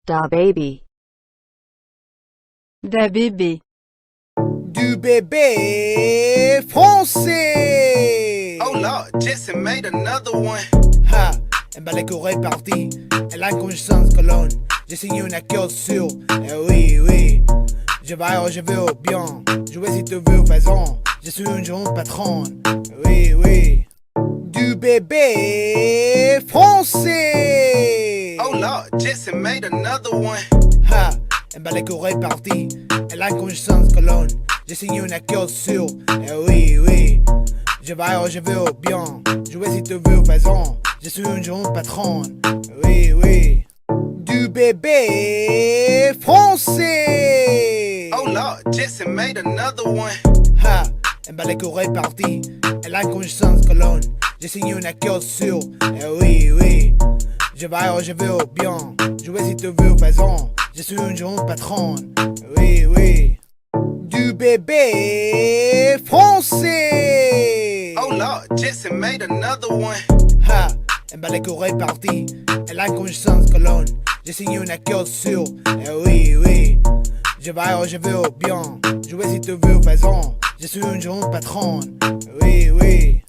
Da baby. Da bébé. Du bébé français. Oh Lord, Jesse made another one. Ha, un balai est parti. Elle a une conscience colonne. J'ai signé une accord sur. Eh oui, oui. Je vais, je veux bien. Jouer si tu veux, faisons. Je suis une jeune patronne. Oui, oui. Du bébé français. Oh Lord, Jesse made another one. Ha, un balai est parti. Elle a une conscience colonne. J'ai signé une accord sur. Eh oui, oui. Je vais, je veux bien. Jouer si tu veux, faisons. Je suis une jeune patronne. Oui, oui. Du bébé français. Oh Lord, Jesse made another one. Ha, un balai est parti. Elle a une conscience colonne. J'ai signé une accord sur. Eh oui, oui. Je vais, je veux bien. Jouer si tu veux, faisons. Je suis une jeune patronne. Oui, oui. Du bébé français. Oh Lord, Jesse made another one. Ha, un balai est parti. Elle a une conscience colonne. J'ai signé une accord sur. Eh oui, oui. Je vais, je veux bien. Jouer si tu veux, faisons. Je suis une jeune patronne. Oui, oui.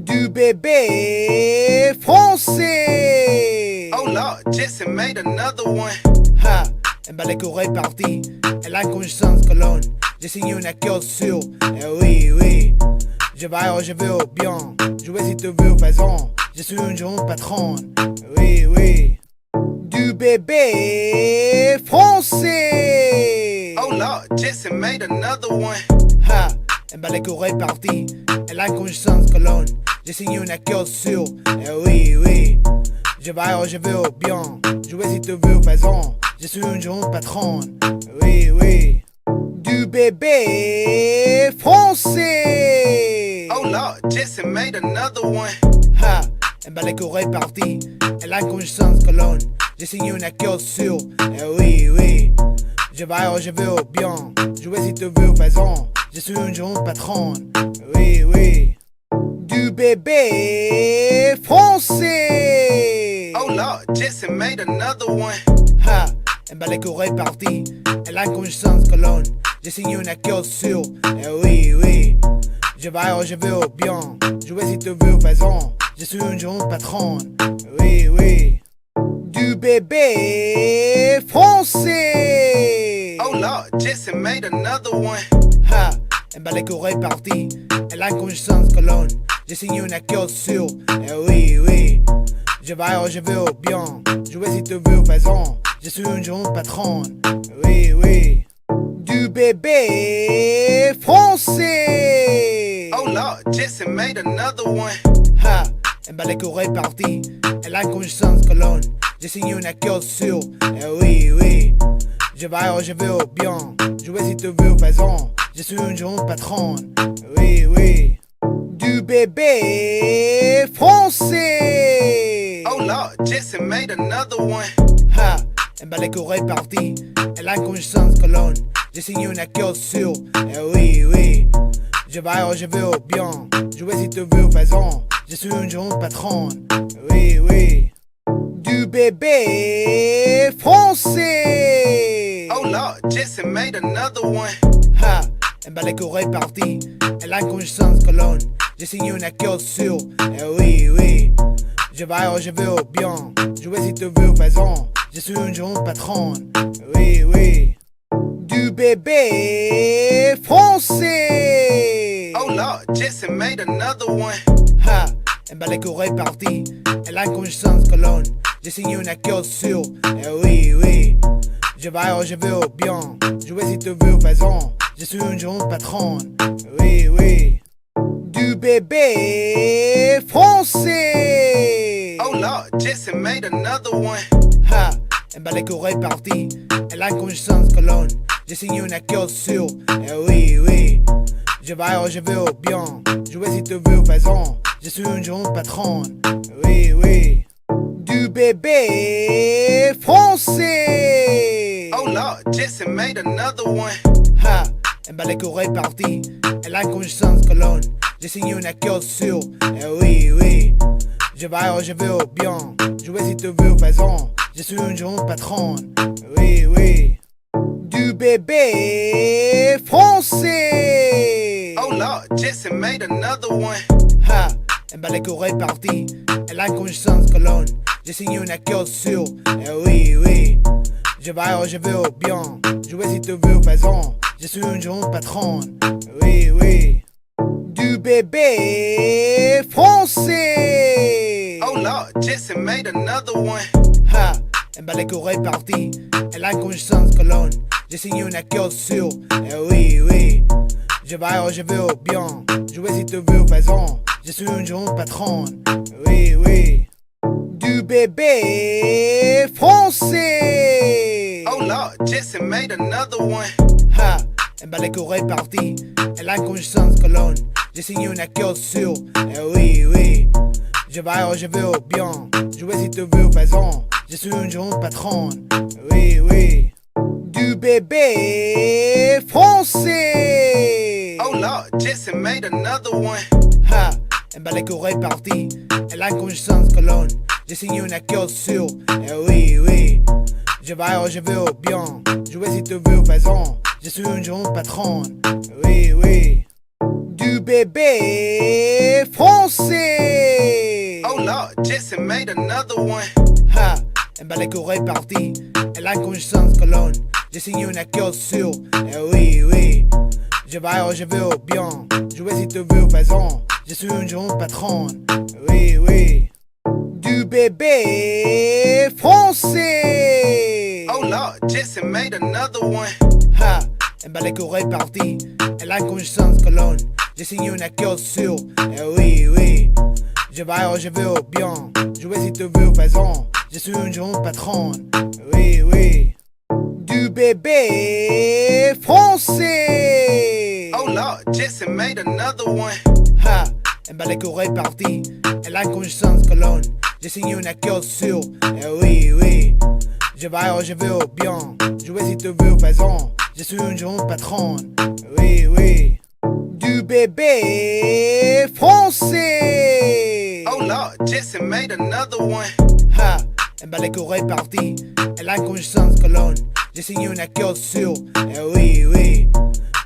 Du bébé français. Oh Lord, Jesse made another one. Ha, un balai est parti. Elle a une conscience colonne. J'ai signé une accord sur. Eh oui, oui. Je vais, je veux bien. Jouer si tu veux, faisons. Je suis une jeune patronne. Oui, oui. Du bébé français. Oh Lord, Jesse made another one. Ha, un balai est parti. Elle a une conscience colonne. J'ai signé une accord sur. Eh oui, oui. Je vais, je veux bien. Jouer si tu veux, faisons. Je suis une jeune patronne. Oui, oui. Du bébé français. Oh Lord, Jesse made another one. Ha, un balai est parti. Elle a une conscience colonne. J'ai signé une accord sur. Eh oui, oui. Je vais, je veux bien. Jouer si tu veux, faisons. Je suis une jeune patronne. Oui, oui. Du bébé français. Oh Lord, Jesse made another one. Ha, un balai est parti. Elle a une conscience colonne. J'ai signé une accord sur. Eh oui, oui. Je vais, je veux bien. Jouer si tu veux, faisons. Je suis une jeune patronne. Oui, oui. Du bébé français. Oh Lord, Jesse made another one. Ha, un balai est parti. Elle a une conscience colonne. J'ai signé une accord sur. Eh oui, oui. Je vais, je veux bien. Jouer si tu veux, faisons. Je suis une jeune patronne. Oui, oui. Du bébé français. Oh Lord, Jesse made another one. Ha, un balai est parti. Elle a une conscience colonne. J'ai signé une accord sur. Eh oui, oui. Je vais, je veux bien. Jouer si tu veux, faisons. Je suis une jeune patronne. Oui, oui. Du bébé français. Oh Lord, Jesse made another one. Ha, un balai est parti. Elle a une conscience colonne. J'ai signé une accord sur. Eh oui, oui. Je vais, je veux bien. Jouer si tu veux, faisons. Je suis une jeune patronne. Oui, oui. Du bébé français. Oh Lord, Jesse made another one. Ha, un balai est parti. Elle a une conscience colonne. J'ai signé une accord sur. Eh oui, oui. Je vais, je veux bien. Jouer si tu veux, faisons. Je suis une jeune patronne. Oui, oui. Du bébé français. Oh Lord, Jesse made another one. Ha, un balai est parti. Elle a une conscience colonne. J'ai signé une accord sur. Eh oui, oui. Je vais, je veux bien. Jouer si tu veux, faisons. Je suis une jeune patronne. Oui, oui. Du bébé français. Oh Lord, Jesse made another one. Ha, un balai est parti. Elle a une conscience colonne. J'ai signé une accord sur. Eh oui, oui. Je vais, je veux bien. Jouer si tu veux, faisons. Je suis une jeune patronne. Oui, oui. Du bébé français. Oh Lord, Jesse made another one. Ha, un balai est parti. Elle a une conscience colonne. J'ai signé une accord sur. Eh oui, oui. Je vais, je veux bien. Jouer si tu veux, faisons. je suis une jeune patronne. Oui, oui. Du bébé français. Oh Lord, Jesse made another one. Ha, elle bat les oreilles parties. Elle a une conscience colonne. J'ai signé une accord sur. Oui, oui. Je vais où je veux bien. Jouer si tu veux, faisons. Je suis une jeune patronne. Oui, oui. Du bébé français. Oh Lord, Jesse made another one. Ha, elle bat les oreilles parties. Elle a une conscience colonne. J'ai signé une accord sur. Oui, oui. Je vais où je veux bien. Jouer si tu veux, faisons. Je suis une jeune patronne. Oui, oui. Du bébé français. Oh Lord, Jesse made another one. Ha, elle bat les oreilles parties. Elle a une conscience colonne. J'ai signé une accord sur. Oui, oui. Je vais où je veux bien. Jouer si tu veux, faisons. Je suis une jeune patronne. Oui, oui. Du bébé français. Oh Lord, Jesse made another one. Ha, elle bat les oreilles parties. Elle a une conscience colonne. J'ai signé une accord sur. Oui, oui. Je vais où je veux bien. Jouer si tu veux, faisons. Je suis une jeune patronne. Oui, oui. Du bébé français. Oh Lord, Jesse made another one. Ha, elle bat les oreilles parties. Elle a une conscience colonne. J'ai signé une accord sur. Oui, oui. Je vais où je veux bien. Jouer si tu veux, faisons. Je suis une jeune patronne. Oui, oui. Du bébé français. Oh Lord, Jesse made another one. Ha, elle bat les oreilles parties. Elle a une conscience colonne. J'ai signé une accord sur. Oui, oui. Je vais où je veux bien. Jouer si tu veux, faisons. Je suis une jeune patronne. Oui, oui. Du bébé français. Oh Lord, Jesse made another one. Ha, elle bat les oreilles parties. Elle a une conscience colonne. J'ai signé une accord sur. Oui, oui. Je vais où je veux bien. Jouer si tu veux, faisons. Je suis une jeune patronne. Oui, oui. Du bébé français. Oh Lord, Jesse made another one. Ha, elle bat les oreilles parties. Elle a une conscience colonne. J'ai signé une accord sur. Oui, oui.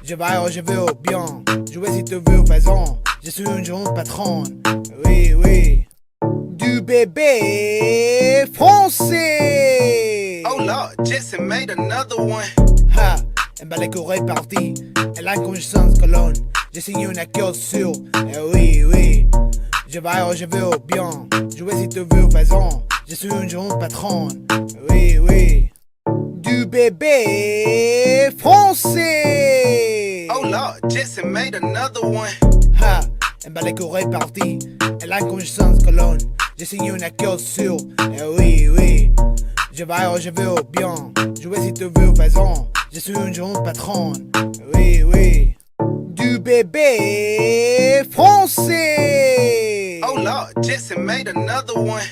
Je vais où je veux bien. Jouer si tu veux, faisons. Je suis une jeune patronne. Oui, oui. Du bébé français. Oh Lord, Jesse made another one. Ha, elle bat les oreilles parties. Elle a une conscience colonne. J'ai signé une accord sur. Oui, oui. Je vais où je veux bien. Jouer si tu veux, faisons. Je suis une jeune patronne. Oui, oui. Du bébé français. Oh Lord, Jesse made another one. Ha, elle bat les oreilles parties. Elle a une conscience colonne. J'ai signé une accord sur. Oui, oui. Je vais où je veux bien. Jouer si tu veux, faisons. Je suis une jeune patronne. Oui, oui. Du bébé français. Oh Lord, Jesse made another one.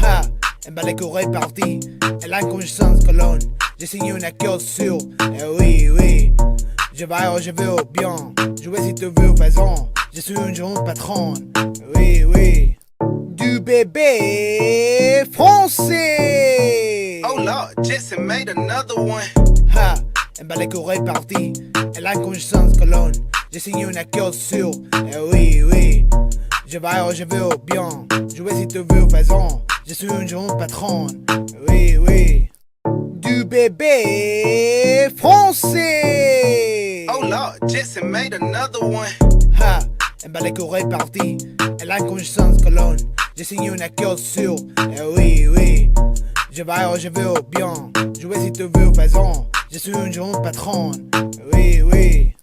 Ha, elle bat les oreilles parties. Elle a une conscience colonne. J'ai signé une accord sur. Oui, oui. Je vais où je veux bien. Jouer si tu veux, faisons. Je suis une jeune patronne. Oui, oui. Du bébé français. Oh Lord, Jesse made another one. Ha, elle bat les oreilles parties. Elle a une conscience colonne. J'ai signé une accord sur. Oui, oui. Je vais où je veux bien. Jouer si tu veux, faisons. Je suis une jeune patronne. Oui, oui. Du bébé français. Oh Lord, Jesse made another one. Ha, elle bat les oreilles parties. Elle a une conscience colonne. J'ai signé une accord sur. Oui, oui. Je vais où je veux bien. Jouer si tu veux, faisons. Je suis une jeune patronne. Oui, oui.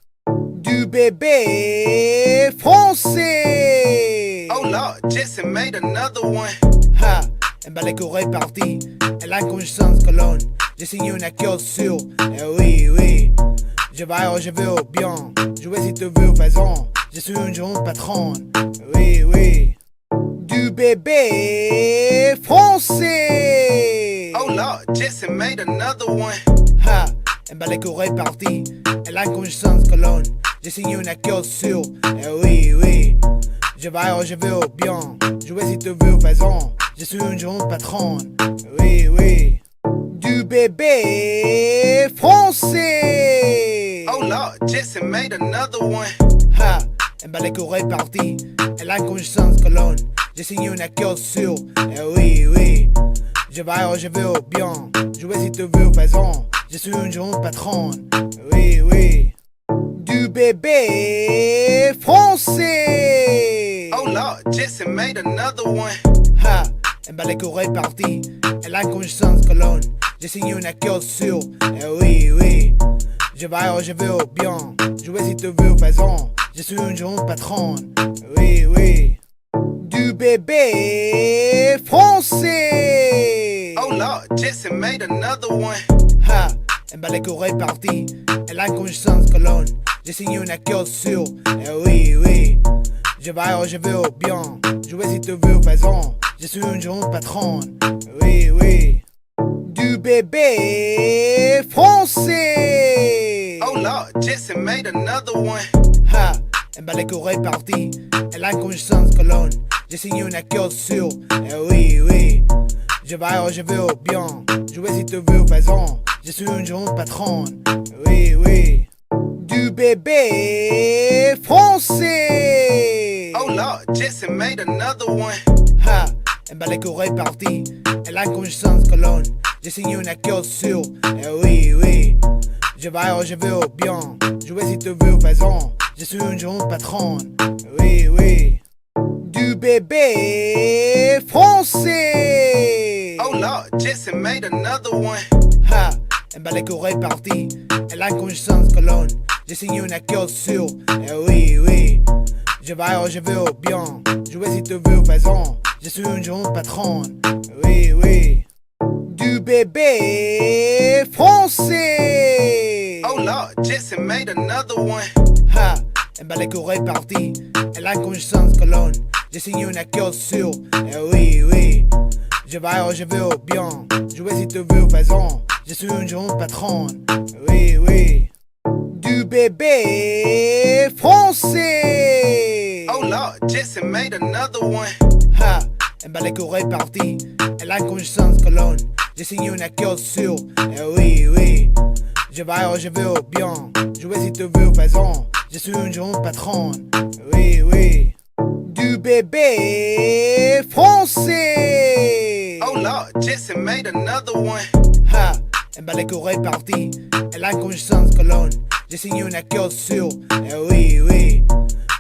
Du bébé français. Oh Lord, Jesse made another one. Ha, elle bat les oreilles parties. Elle a une conscience colonne. J'ai signé une accord sur. Oui, oui. Je vais où je veux bien. Jouer si tu veux, faisons. Je suis une jeune patronne. Oui, oui. Du bébé français. Oh Lord, Jesse made another one. Ha, elle bat les oreilles parties. Elle a une conscience colonne. J'ai signé une accord sur. Oui, oui. Je vais où je veux bien. Jouer si tu veux, faisons. Je suis une jeune patronne. Oui, oui. bébé français. Oh Lord, Jesse made another one. Ha, elle bat les oreilles parties. Elle a une conscience colonne. J'ai signé une accord sur. Eh oui, oui. Je vais, je veux bien. Jouer si tu veux, faisons. Je suis une jeune patronne. Oui, oui. Du bébé français. Oh Lord, Jesse made another one. Ha, elle bat les oreilles parties. Elle a une conscience colonne. J'ai signé une accord sur. Eh oui, oui. Je vais, je veux bien. Jouer si tu veux, faisons. Je suis une jeune patronne. Oui, oui. Du bébé français. Oh Lord, Jesse made another one. Ha, elle bat les oreilles parties. Elle a une conscience colonne. J'ai signé une accord sur. Eh oui, oui. Je vais, je veux bien. Jouer si tu veux, faisons. Je suis une jeune patronne. Oui, oui. Du bébé français. Oh Lord, Jesse made another one. Ha, elle bat les oreilles parties. Elle a une conscience colonne. J'ai signé une accord sur. Eh oui, oui. Je vais, je veux bien. Jouer si tu veux, faisons. Je suis une jeune patronne. Oui, oui. Du bébé français. Oh Lord, Jesse made another one. Ha, elle bat les oreilles parties. Elle a une conscience colonne. J'ai signé une accord sur. Eh oui, oui. Je vais, je veux bien. Jouer si tu veux, faisons. Je suis une jeune patronne. Oui, oui. Du bébé français. Oh Lord, Jesse made another one. Ha, elle bat les oreilles parties. Elle a une conscience colonne. J'ai signé une accord sur. Eh oui, oui. Je vais, je veux bien. Jouer si tu veux, faisons. Je suis une jeune patronne. Oui, oui. Du bébé français. Oh Lord, Jesse made another one. Ha, elle bat les oreilles parties. Elle a une conscience colonne. J'ai signé une accord sur. Eh oui, oui. Je vais, je veux bien. Jouer si tu veux, faisons. Je suis une jeune patronne. Oui, oui. Du bébé français. Oh Lord, Jesse made another one. Ha, elle bat les oreilles parties. Elle a une conscience colonne. J'ai signé une accord sur. Eh oui, oui. Je vais, je veux bien. Jouer si tu veux, faisons. Je suis une jeune patronne. Oui, oui. Du bébé français. Oh Lord, Jesse made another one. Ha, elle bat les oreilles parties. Elle a une conscience colonne. J'ai signé une accord sur. Eh oui, oui.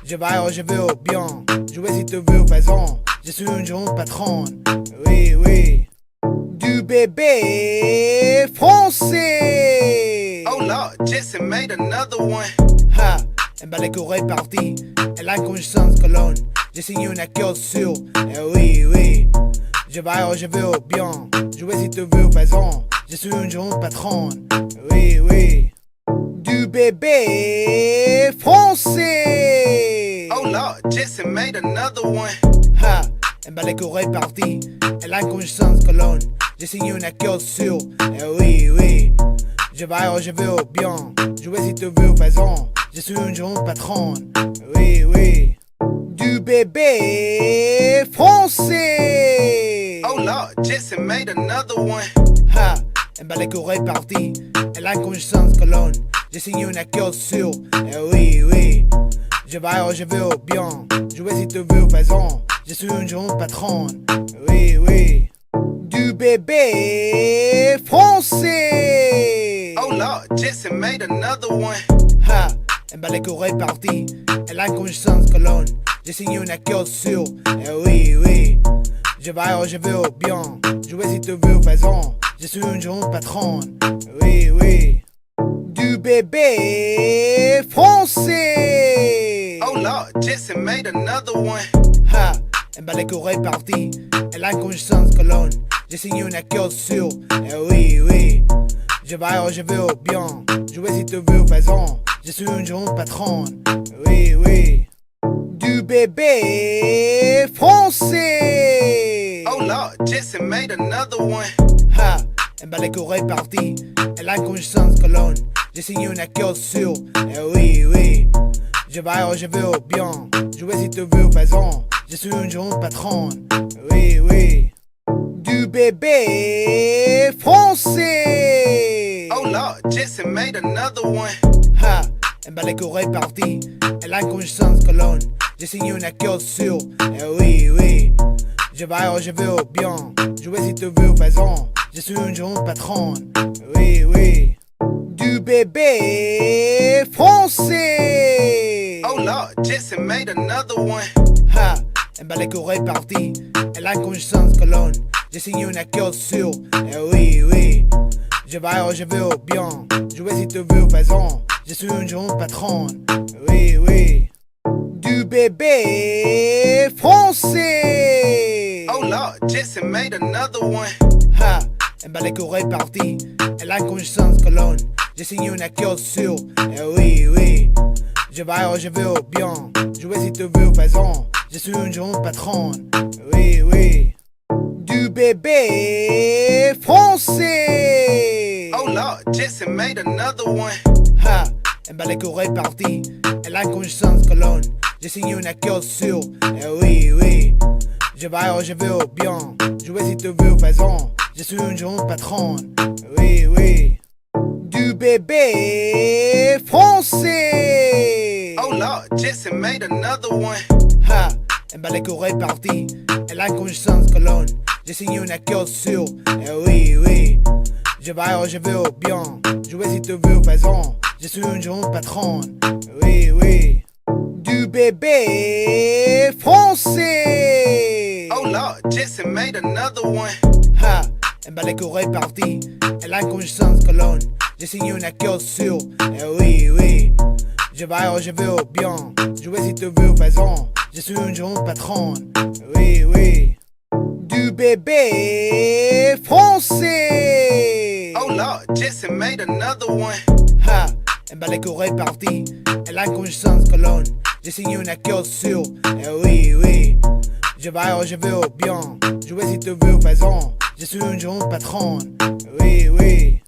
Je vais, je veux bien. Jouer si tu veux, faisons. Je suis une jeune patronne. Oui, oui. Du bébé français. Oh Lord, Jesse made another one. Ha, elle bat les oreilles parties. Elle a une conscience colonne. J'ai signé une accord sur. Eh oui, oui. Je vais, je veux bien. Jouer si tu veux, faisons. Je suis une jeune patronne. Oui, oui. Du bébé français. Oh Lord, Jesse made another one. Ha, elle bat les oreilles parties. Elle a une conscience colonne. J'ai signé une accord sur. Eh oui, oui. Je vais, je veux bien. Jouer si tu veux, faisons. Je suis une jeune patronne. Oui, oui. Du bébé français. Oh Lord, Jesse made another one. Ha, elle bat les oreilles parties. Elle a une conscience colonne. J'ai signé une accord sur. Eh oui, oui. Je vais, je veux bien. Jouer si tu veux, faisons. Je suis une jeune patronne. Oui, oui. Du bébé français. Oh Lord, Jesse made another one. Ha, elle bat les oreilles parties. Elle a une conscience colonne. J'ai signé une accord sur. Eh oui, oui. Je vais, je veux bien. Jouer si tu veux, faisons. Je suis une jeune patronne. Oui, oui. Du bébé français. Oh Lord, Jesse made another one. Ha, elle bat les oreilles parties. Elle a une conscience colonne. J'ai signé une accord sur. Eh oui, oui. Je vais, je veux bien. Jouer si tu veux, faisons. Je suis une jeune patronne. Oui, oui. Du bébé français. Oh Lord, Jesse made another one. Ha, elle bat les oreilles parties. Elle a une conscience colonne. J'ai signé une accord sur. Eh oui, oui. Je vais, je veux bien. Jouer si tu veux, faisons. Je suis une jeune patronne. Oui, oui. Du bébé français. Oh Lord, Jesse made another one. Ha, elle bat les oreilles parties. Elle a une conscience colonne. J'ai signé une accord sur. Eh oui, oui. Je vais où je veux bien. Jouer si tu veux, faisons. Je suis une jeune patronne. Oui, oui. Du bébé français. Oh Lord, Jesse made another one. Ha, elle bat les oreilles parties. Elle a une conscience colonne. J'ai signé une accord sur. Eh oui, oui. Je vais où je veux bien. Jouer si tu veux, faisons. Je suis une jeune patronne. Oui, oui. Du bébé français. Oh Lord, Jesse made another one. Ha, elle bat les oreilles parties. Elle a une conscience colonne. J'ai signé une accord sur. Eh oui, oui. Je vais où je veux bien. Jouer si tu veux, faisons. Je suis une jeune patronne. Oui, oui. Du bébé français. Oh Lord, Jesse made another one. Ha, elle bat les oreilles parties. Elle a une conscience colonne. J'ai signé une accord sur. Eh oui, oui. Je vais où je veux bien. Jouer si tu veux, faisons. Je suis une jeune patronne. Oui, oui. Du bébé français. Oh Lord, Jesse made another one. Ha, elle bat les oreilles parties. Elle a une conscience colonne. J'ai signé une accord sur. Eh oui, oui. Je vais où je veux bien. Jouer si tu veux, faisons. Je suis une jeune patronne. Oui, oui. Du bébé français. Oh Lord, Jesse made another one. Ha, elle bat les oreilles parties. Elle a une conscience colonne. J'ai signé une accord sur. Eh oui, oui. Je vais où je veux bien. Jouer si tu veux, faisons. Je suis une jeune patronne. Oui, oui. Du bébé français. Oh Lord, Jesse made another one. Ha, elle bat les oreilles parties. Elle a une conscience colonne. J'ai signé une accord sur. Eh oui, oui. Je vais où je veux bien. Jouer si tu veux, faisons. Je suis une jeune patronne. Oui, oui.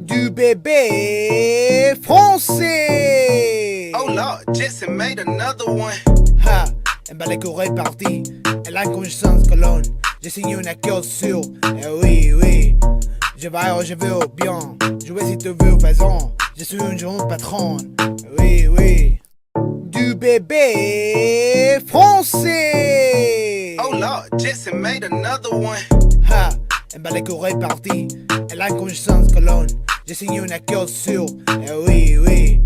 Du bébé français. Oh Lord, Jesse made another one. Ha, elle bat les oreilles parties. Elle a une conscience colonne. J'ai signé une accord sur. Eh oui, oui. Je vais où je veux bien. Jouer si tu veux, faisons. Je suis une jeune patronne. Oui, oui. Du bébé français. Oh Lord, Jesse made another one. Ha, elle bat les oreilles parties. Elle a une conscience colonne. J'ai signé une accord sur. Eh oui, oui.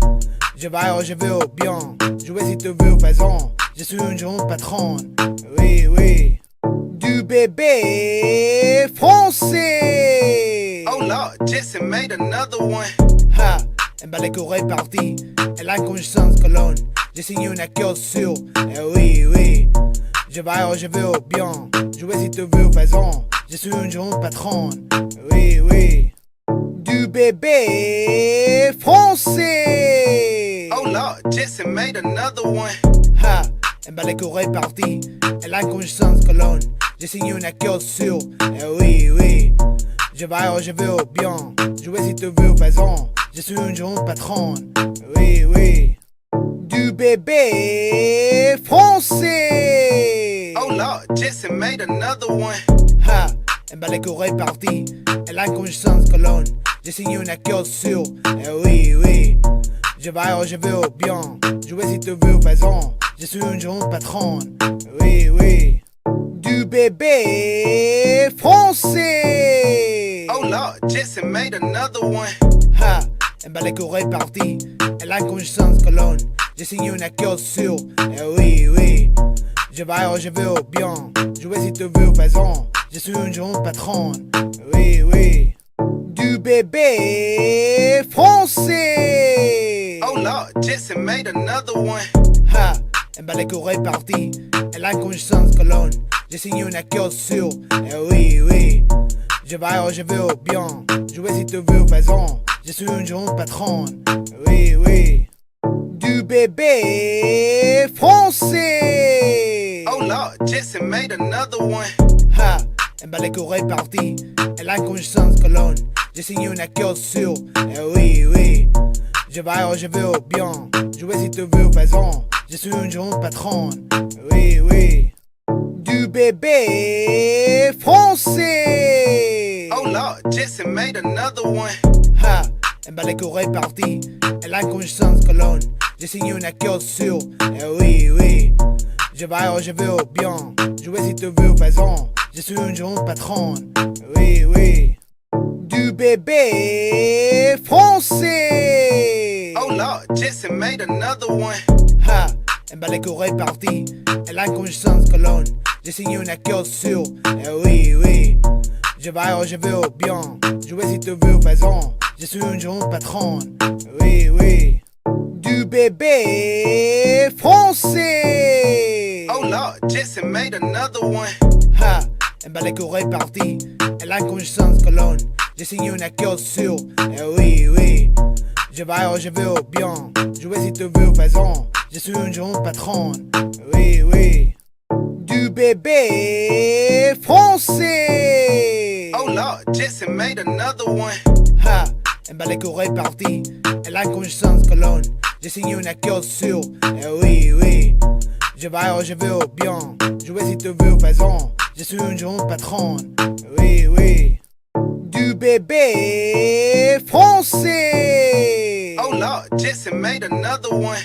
Je vais où je veux bien. Jouer si tu veux, faisons. Je suis une jeune patronne. Oui, oui. Du bébé français. Oh Lord, Jesse made another one. Ha, elle bat les oreilles parties. Elle a une conscience colonne. J'ai signé une accord sur. Eh oui, oui. Je vais où je veux bien. Jouer si tu veux, faisons. Je suis une jeune patronne. Oui, oui. Du bébé français. Oh Lord, Jesse made another one. Ha, elle bat les oreilles parties. Elle a une conscience colonne. J'ai signé une accord sur. Eh oui, oui. Je vais où je veux bien. Jouer si tu veux, faisons. Je suis une jeune patronne. Oui, oui. Du bébé français. Oh Lord, Jesse made another one. Ha, elle bat les oreilles parties. Elle a une conscience colonne. J'ai signé une accord sur. Eh oui, oui. Je vais où je veux bien. Jouer si tu veux, faisons. Je suis une jeune patronne. Oui, oui. Du bébé français. Oh Lord, Jesse made another one. Ha, elle bat les oreilles parties. Elle a une conscience colonne. J'ai signé une accord sur. Eh oui, oui. Je vais où je veux bien. Jouer si tu veux, faisons. Je suis une jeune patronne. Oui, oui. Du bébé français. Oh Lord, Jesse made another one. Ha, elle bat les oreilles parties. Elle a une conscience colonne. J'ai signé une accord sur. Eh oui, oui. Je vais où je veux bien. Jouer si tu veux, faisons. Je suis une jeune patronne. Oui, oui. Du bébé français. Oh Lord, Jesse made another one. Ha, elle bat les oreilles parties. Elle a une conscience colonne. J'ai signé une accord sur. Eh oui, oui. Je vais où je veux bien. Jouer si tu veux, faisons. Je suis une jeune patronne. Oui, oui. Du bébé français. Oh Lord, Jesse made another one. Ha, elle bat les coups répartis. Elle a une conscience colonne. J'ai signé une accord sur. Eh oui, oui. Je vais où je veux bien. Jouer si tu veux, faisons. Je suis une jeune patronne. Oui, oui. Du bébé français. Oh Lord, Jesse made another one. Ha, elle bat les coups répartis. Elle a une conscience colonne. J'ai signé une accord sur. Eh oui, oui. Je vais où je veux bien. Jouer si tu veux, faisons. Je suis une jeune patronne. Oui, oui. Du bébé français. Oh Lord, Jesse made another one. Ha, elle bat les coups répartis. Elle a une conscience colonne. J'ai signé une accord sur. Eh oui, oui. Je vais où je veux bien. Jouer si tu veux, faisons. Je suis une jeune patronne. Oui, oui. Du bébé français. Oh Lord, Jesse made another one. Ha, elle bat les coups répartis. Elle a une conscience colonne. J'ai signé une accord sur. Eh oui, oui. Je vais où je veux bien. Jouer si tu veux, faisons. Je suis une jeune patronne. Oui, oui. Du bébé français. Oh Lord, Jesse made another one.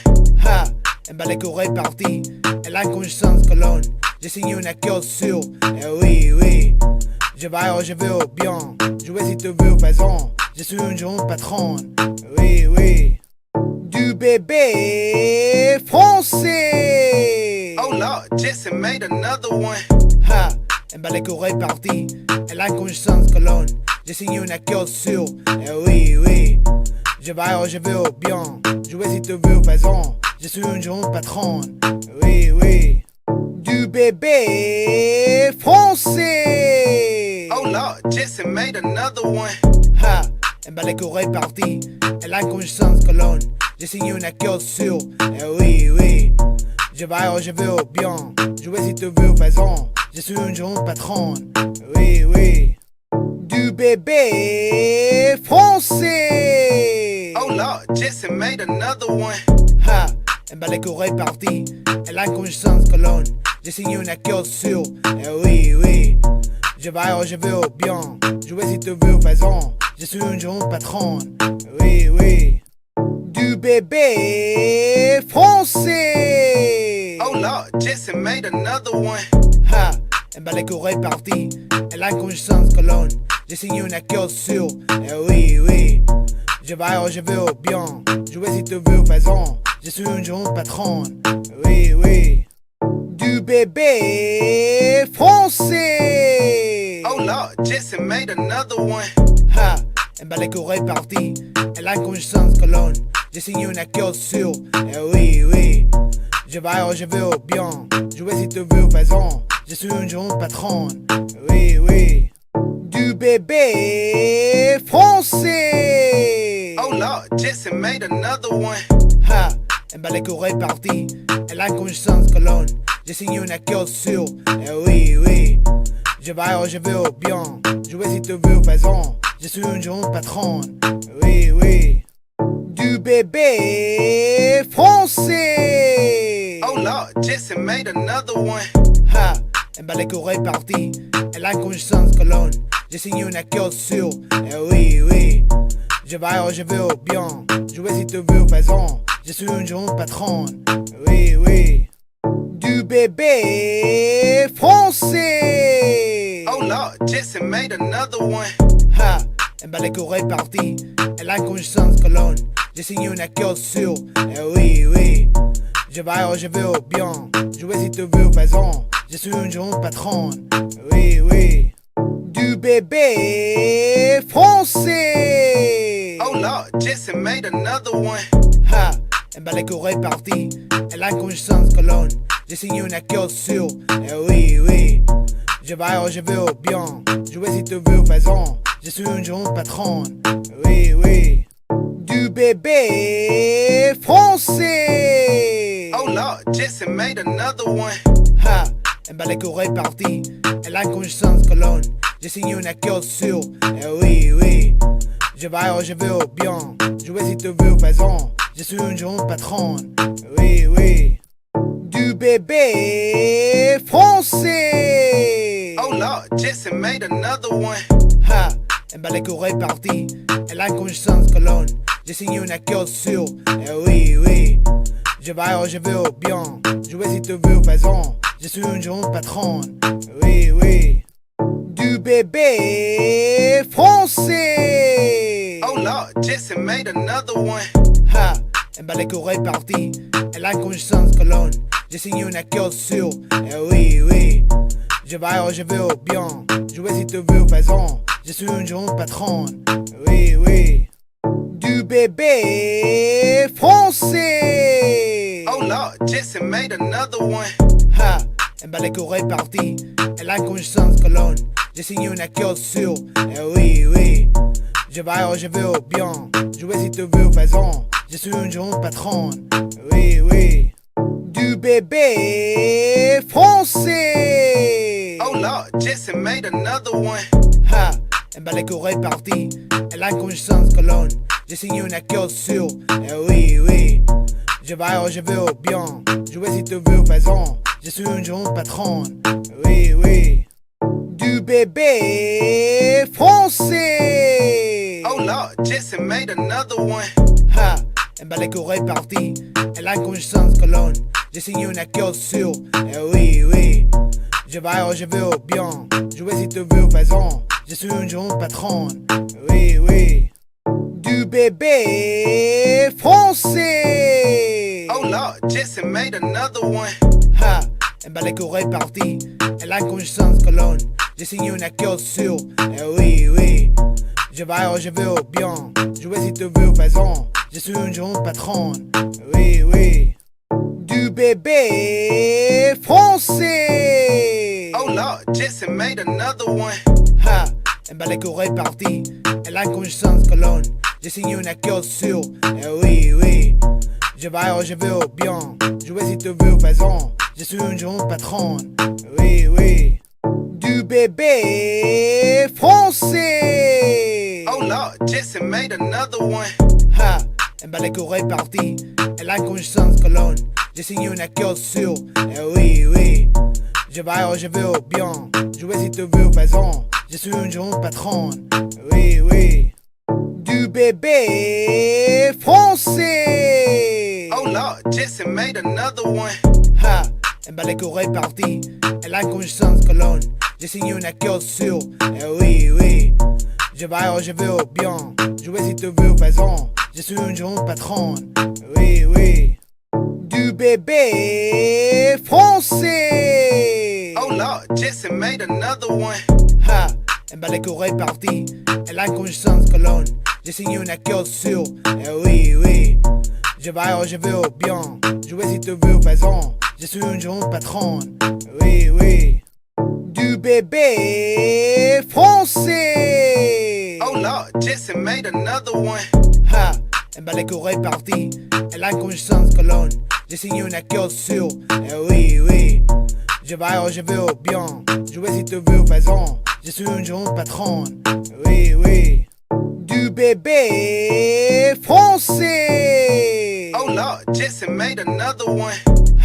Ha, elle bat les coups répartis. Elle a une conscience colonne. J'ai signé une accord sur. Eh oui, oui. Je vais où je veux bien. Jouer si tu veux, faisons. Je suis une jeune patronne. Oui, oui. Du bébé français. Oh Lord, Jesse made another one. Ha, elle bat les coups répartis. Elle a une conscience colonne. J'ai signé une accord sur. Eh oui, oui. Je vais où je veux bien. Jouer si tu veux, faisons. Je suis une jeune patronne. Oui, oui. Du bébé français. Oh Lord, Jesse made another one. Ha, elle bat les coups répartis. Elle a une conscience colonne. J'ai signé une accord sur. Eh oui, oui. Je vais où je veux bien. Jouer si tu veux, faisons. Je suis une jeune patronne. Oui, oui. Du bébé français. Oh Lord, Jesse made another one. Ha, elle bat les coups répartis. Elle a une conscience colonne. J'ai signé une accord sur. Eh oui, oui. Je vais où je veux bien. Jouer si tu veux, faisons. Je suis une jeune patronne. Oui, oui. Du bébé français. Oh Lord, Jesse made another one. Ha, elle bat les coups répartis. Elle a une conscience colonne. J'ai signé une accord sur. Eh oui, oui. Je vais où je veux bien. Jouer si tu veux, faisons. Je suis une jeune patronne. Oui, oui. Du bébé français. Oh Lord, Jesse made another one. Ha, elle bat les coups répartis. Elle a une conscience colonne. J'ai signé une accord sur. Eh oui, oui. Je vais où je veux bien. Jouer si tu veux, faisons. Je suis une jeune patronne. Oui, oui. Du bébé français. Oh Lord, Jesse made another one. Ha, elle bat les coups répartis. Elle a une conscience colonne. J'ai signé une accord sur. Eh oui, oui. Je vais où je veux bien. Jouer si tu veux, faisons. Je suis une jeune patronne. Oui, oui. Du bébé français. Oh Lord, Jesse made another one. Ha, elle bat les coups répartis. Elle a une conscience colonne. J'ai signé une accord sur. Eh oui, oui. Je vais où je veux bien. Jouer si tu veux, faisons. Je suis une jeune patronne. Oui, oui. Du bébé français. Oh Lord, Jesse made another one. Ha, elle bat les coups répartis. Elle a une conscience colonne. J'ai signé une accord sur. Eh oui, oui. Je vais où je veux bien. Jouer si tu veux, faisons. Je suis une jeune patronne. Oui, oui. Du bébé français. Oh Lord, Jesse made another one. Ha, elle bat les coups répartis. Elle a une conscience colonne. J'ai signé une accord sur. Eh oui, oui. Je vais où je veux bien. Jouer si tu veux, faisons. Je suis une jeune patronne. Oui, oui. Du bébé français. Oh Lord, Jesse made another one. Ha, elle bat les coups répartis. Elle a une conscience colonne. J'ai signé une accord sur. Eh oui, oui. Je vais où je veux bien. Jouer si tu veux, faisons. Je suis une jeune patronne. Oui, oui. Du bébé français. Oh Lord, Jesse made another one. Ha, elle bat les couilles parties. Elle a une conscience colonne. J'ai signé une accord sur. Eh oui, oui. Je vais où je veux bien. Jouer si tu veux, faisons. Je suis une jeune patronne. Oui, oui. Du bébé français. Oh Lord, Jesse made another one. Ha, elle bat les couilles parties. Elle a une conscience colonne. J'ai signé une accord sur. Eh oui, oui. Je vais où je veux bien. Jouer si tu veux, faisons. Je suis une jeune patronne. Oui, oui. Du bébé français. Oh Lord, Jesse made another one. Ha, elle bat les couilles parties. Elle a une conscience colonne. J'ai signé une accord sur. Eh oui, oui. Je vais où je veux bien. Jouer si tu veux, faisons. Je suis une jeune patronne. Oui, oui. Du bébé français. Oh Lord, Jesse made another one. Ha, elle bat les couilles parties. Elle a une conscience colonne. J'ai signé une accord sur. Eh oui, oui. Je vais où je veux bien. Jouer si tu veux, faisons. Je suis une jeune patronne. Oui, oui. Du bébé français. Oh Lord, Jesse made another one. Ha, elle bat les couilles parties. Elle a une conscience colonne. J'ai signé une accord sur. Eh oui, oui. Je vais où je veux bien. Jouer si tu veux, faisons. Je suis une jeune patronne. Oui, oui. Du bébé français. Oh Lord, Jesse made another one. Ha, elle bat les couilles parties. Elle a une conscience colonne. J'ai signé une accord sur. Eh oui, oui. Je vais où je veux bien. Jouer si tu veux, faisons. Je suis une jeune patronne. Oui, oui. Du bébé français. Oh Lord, Jesse made another one. Ha, elle bat les couilles parties. Elle a une conscience colonne. J'ai signé une accord sur. Eh oui, oui. Je vais où je veux bien. Jouer si tu veux, faisons. Je suis une jeune patronne. Oui, oui. Du bébé français. Oh Lord, Jesse made another one. Ha, elle bat les couilles parties. Elle a une conscience colonne. J'ai signé une accord sur. Eh oui, oui. Je vais où je veux bien. Jouer si tu veux, faisons. Je suis une jeune patronne. Oui, oui. Du bébé français. Oh Lord, Jesse made another one. Ha, elle bat les couilles parties. Elle a une conscience colonne. J'ai signé une accord sur. Eh oui, oui. Je vais où je veux bien. Jouer si tu veux, faisons. Je suis une jeune patronne. Oui, oui. Du bébé français. Oh Lord, Jesse made another one. Ha, elle bat les couilles parties. Elle a une conscience colonne. J'ai signé une accord sur. Eh oui, oui. Je vais où je veux bien. Jouer si tu veux, faisons. Je suis une jeune patronne. Oui, oui. Du bébé français. Oh Lord, Jesse made another one. Ha, elle bat les couilles parties. Elle a une conscience colonne. J'ai signé une accord sur. Eh oui, oui. Je vais où je veux bien. Jouer si tu veux, faisons. Je suis une jeune patronne. Oui, oui. Du bébé français. Oh Lord, Jesse made another one.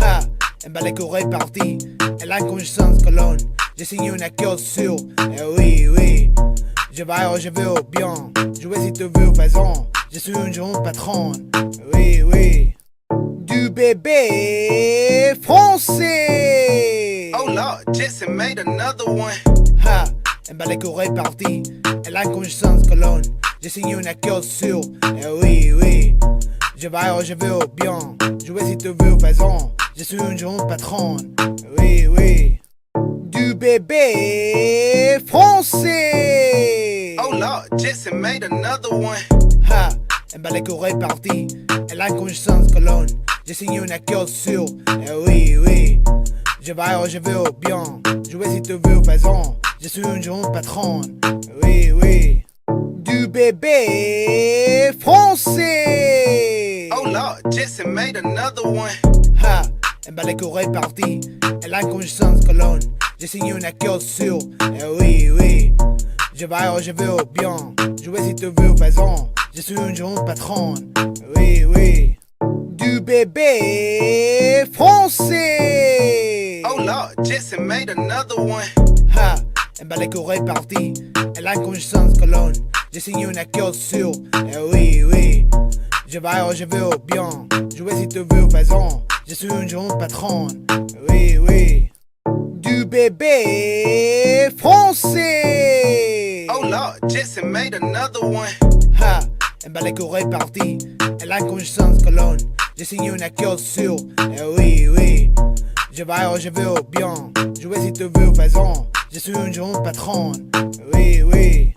Ha, elle bat les couilles parties. Elle a une conscience colonne. J'ai signé une accord sur. Eh oui, oui. Je vais où je veux bien. Jouer si tu veux, faisons. Je suis une jeune patronne. Oui, oui. Du bébé français. Oh Lord, Jesse made another one. Ha, elle bat les couilles parties. Elle a une conscience colonne. J'ai signé une accord sur. Eh oui, oui. Je vais où je veux bien. Jouer si tu veux, faisons. Je suis une jeune patronne. Oui, oui. Du bébé français. Oh Lord, Jesse made another one. Ha, elle bat les couilles parties. Elle a une conscience colonne. J'ai signé une accord sur. Eh oui, oui. Je vais où je veux bien. Jouer si tu veux, faisons. Je suis une jeune patronne. Oui, oui. Du bébé français. Oh Lord, Jesse made another one. Ha, elle bat les couilles parties. Elle a une conscience colonne. J'ai signé une accord sur. Eh oui, oui. Je vais où je veux bien. Jouer si tu veux, faisons. Je suis une jeune patronne. Oui, oui. Du bébé français. Oh Lord, Jesse made another one. Ha, elle elle bat les couilles parties. Elle a une conscience colonne. J'ai signé une accord sur. Eh oui, oui. Je vais où je veux bien. Jouer si tu veux, faisons. Je suis une jeune patronne. Oui, oui. Du bébé français. Oh Lord, Jesse made another one. Ha, elle bat les couilles parties. Elle a une conscience colonne. J'ai signé une accord sur. Eh oui, oui. Je vais où je veux bien. Jouer si tu veux, faisons. Je suis une jeune patronne. Oui, oui.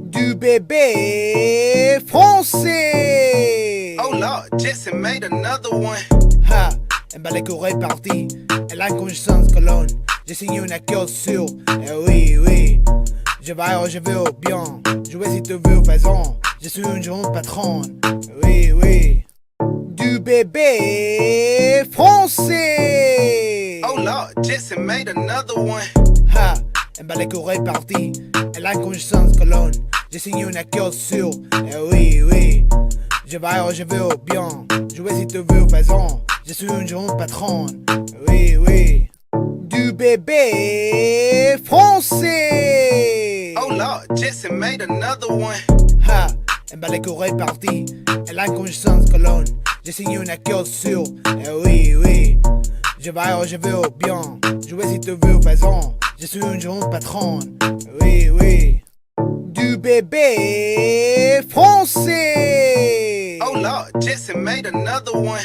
Du bébé français. Oh Lord, Jesse made another one. Ha, elle bat les couilles parties. Elle a une conscience colonne. J'ai signé une accord sur. Eh oui, oui. Je vais où je veux bien. Jouer si tu veux, faisons. Je suis une jeune patronne. Oui, oui. Du bébé français. Oh Lord, Jesse made another one. Ha, elle bat les couilles parties. Elle a une conscience colonne. J'ai signé une accord sur. Eh oui, oui. Je vais où je veux bien. Jouer si tu veux, faisons. Je suis une jeune patronne. Oui, oui. Du bébé français. Oh Lord, Jesse made another one. Ha, elle bat les couilles parties. Elle a une conscience colonne. J'ai signé une accord sur. Eh oui, oui. Je vais où je veux bien. Jouer si tu veux, faisons. Je suis une jeune patronne. Oui, oui. Du bébé français. Oh Lord, Jesse made another one.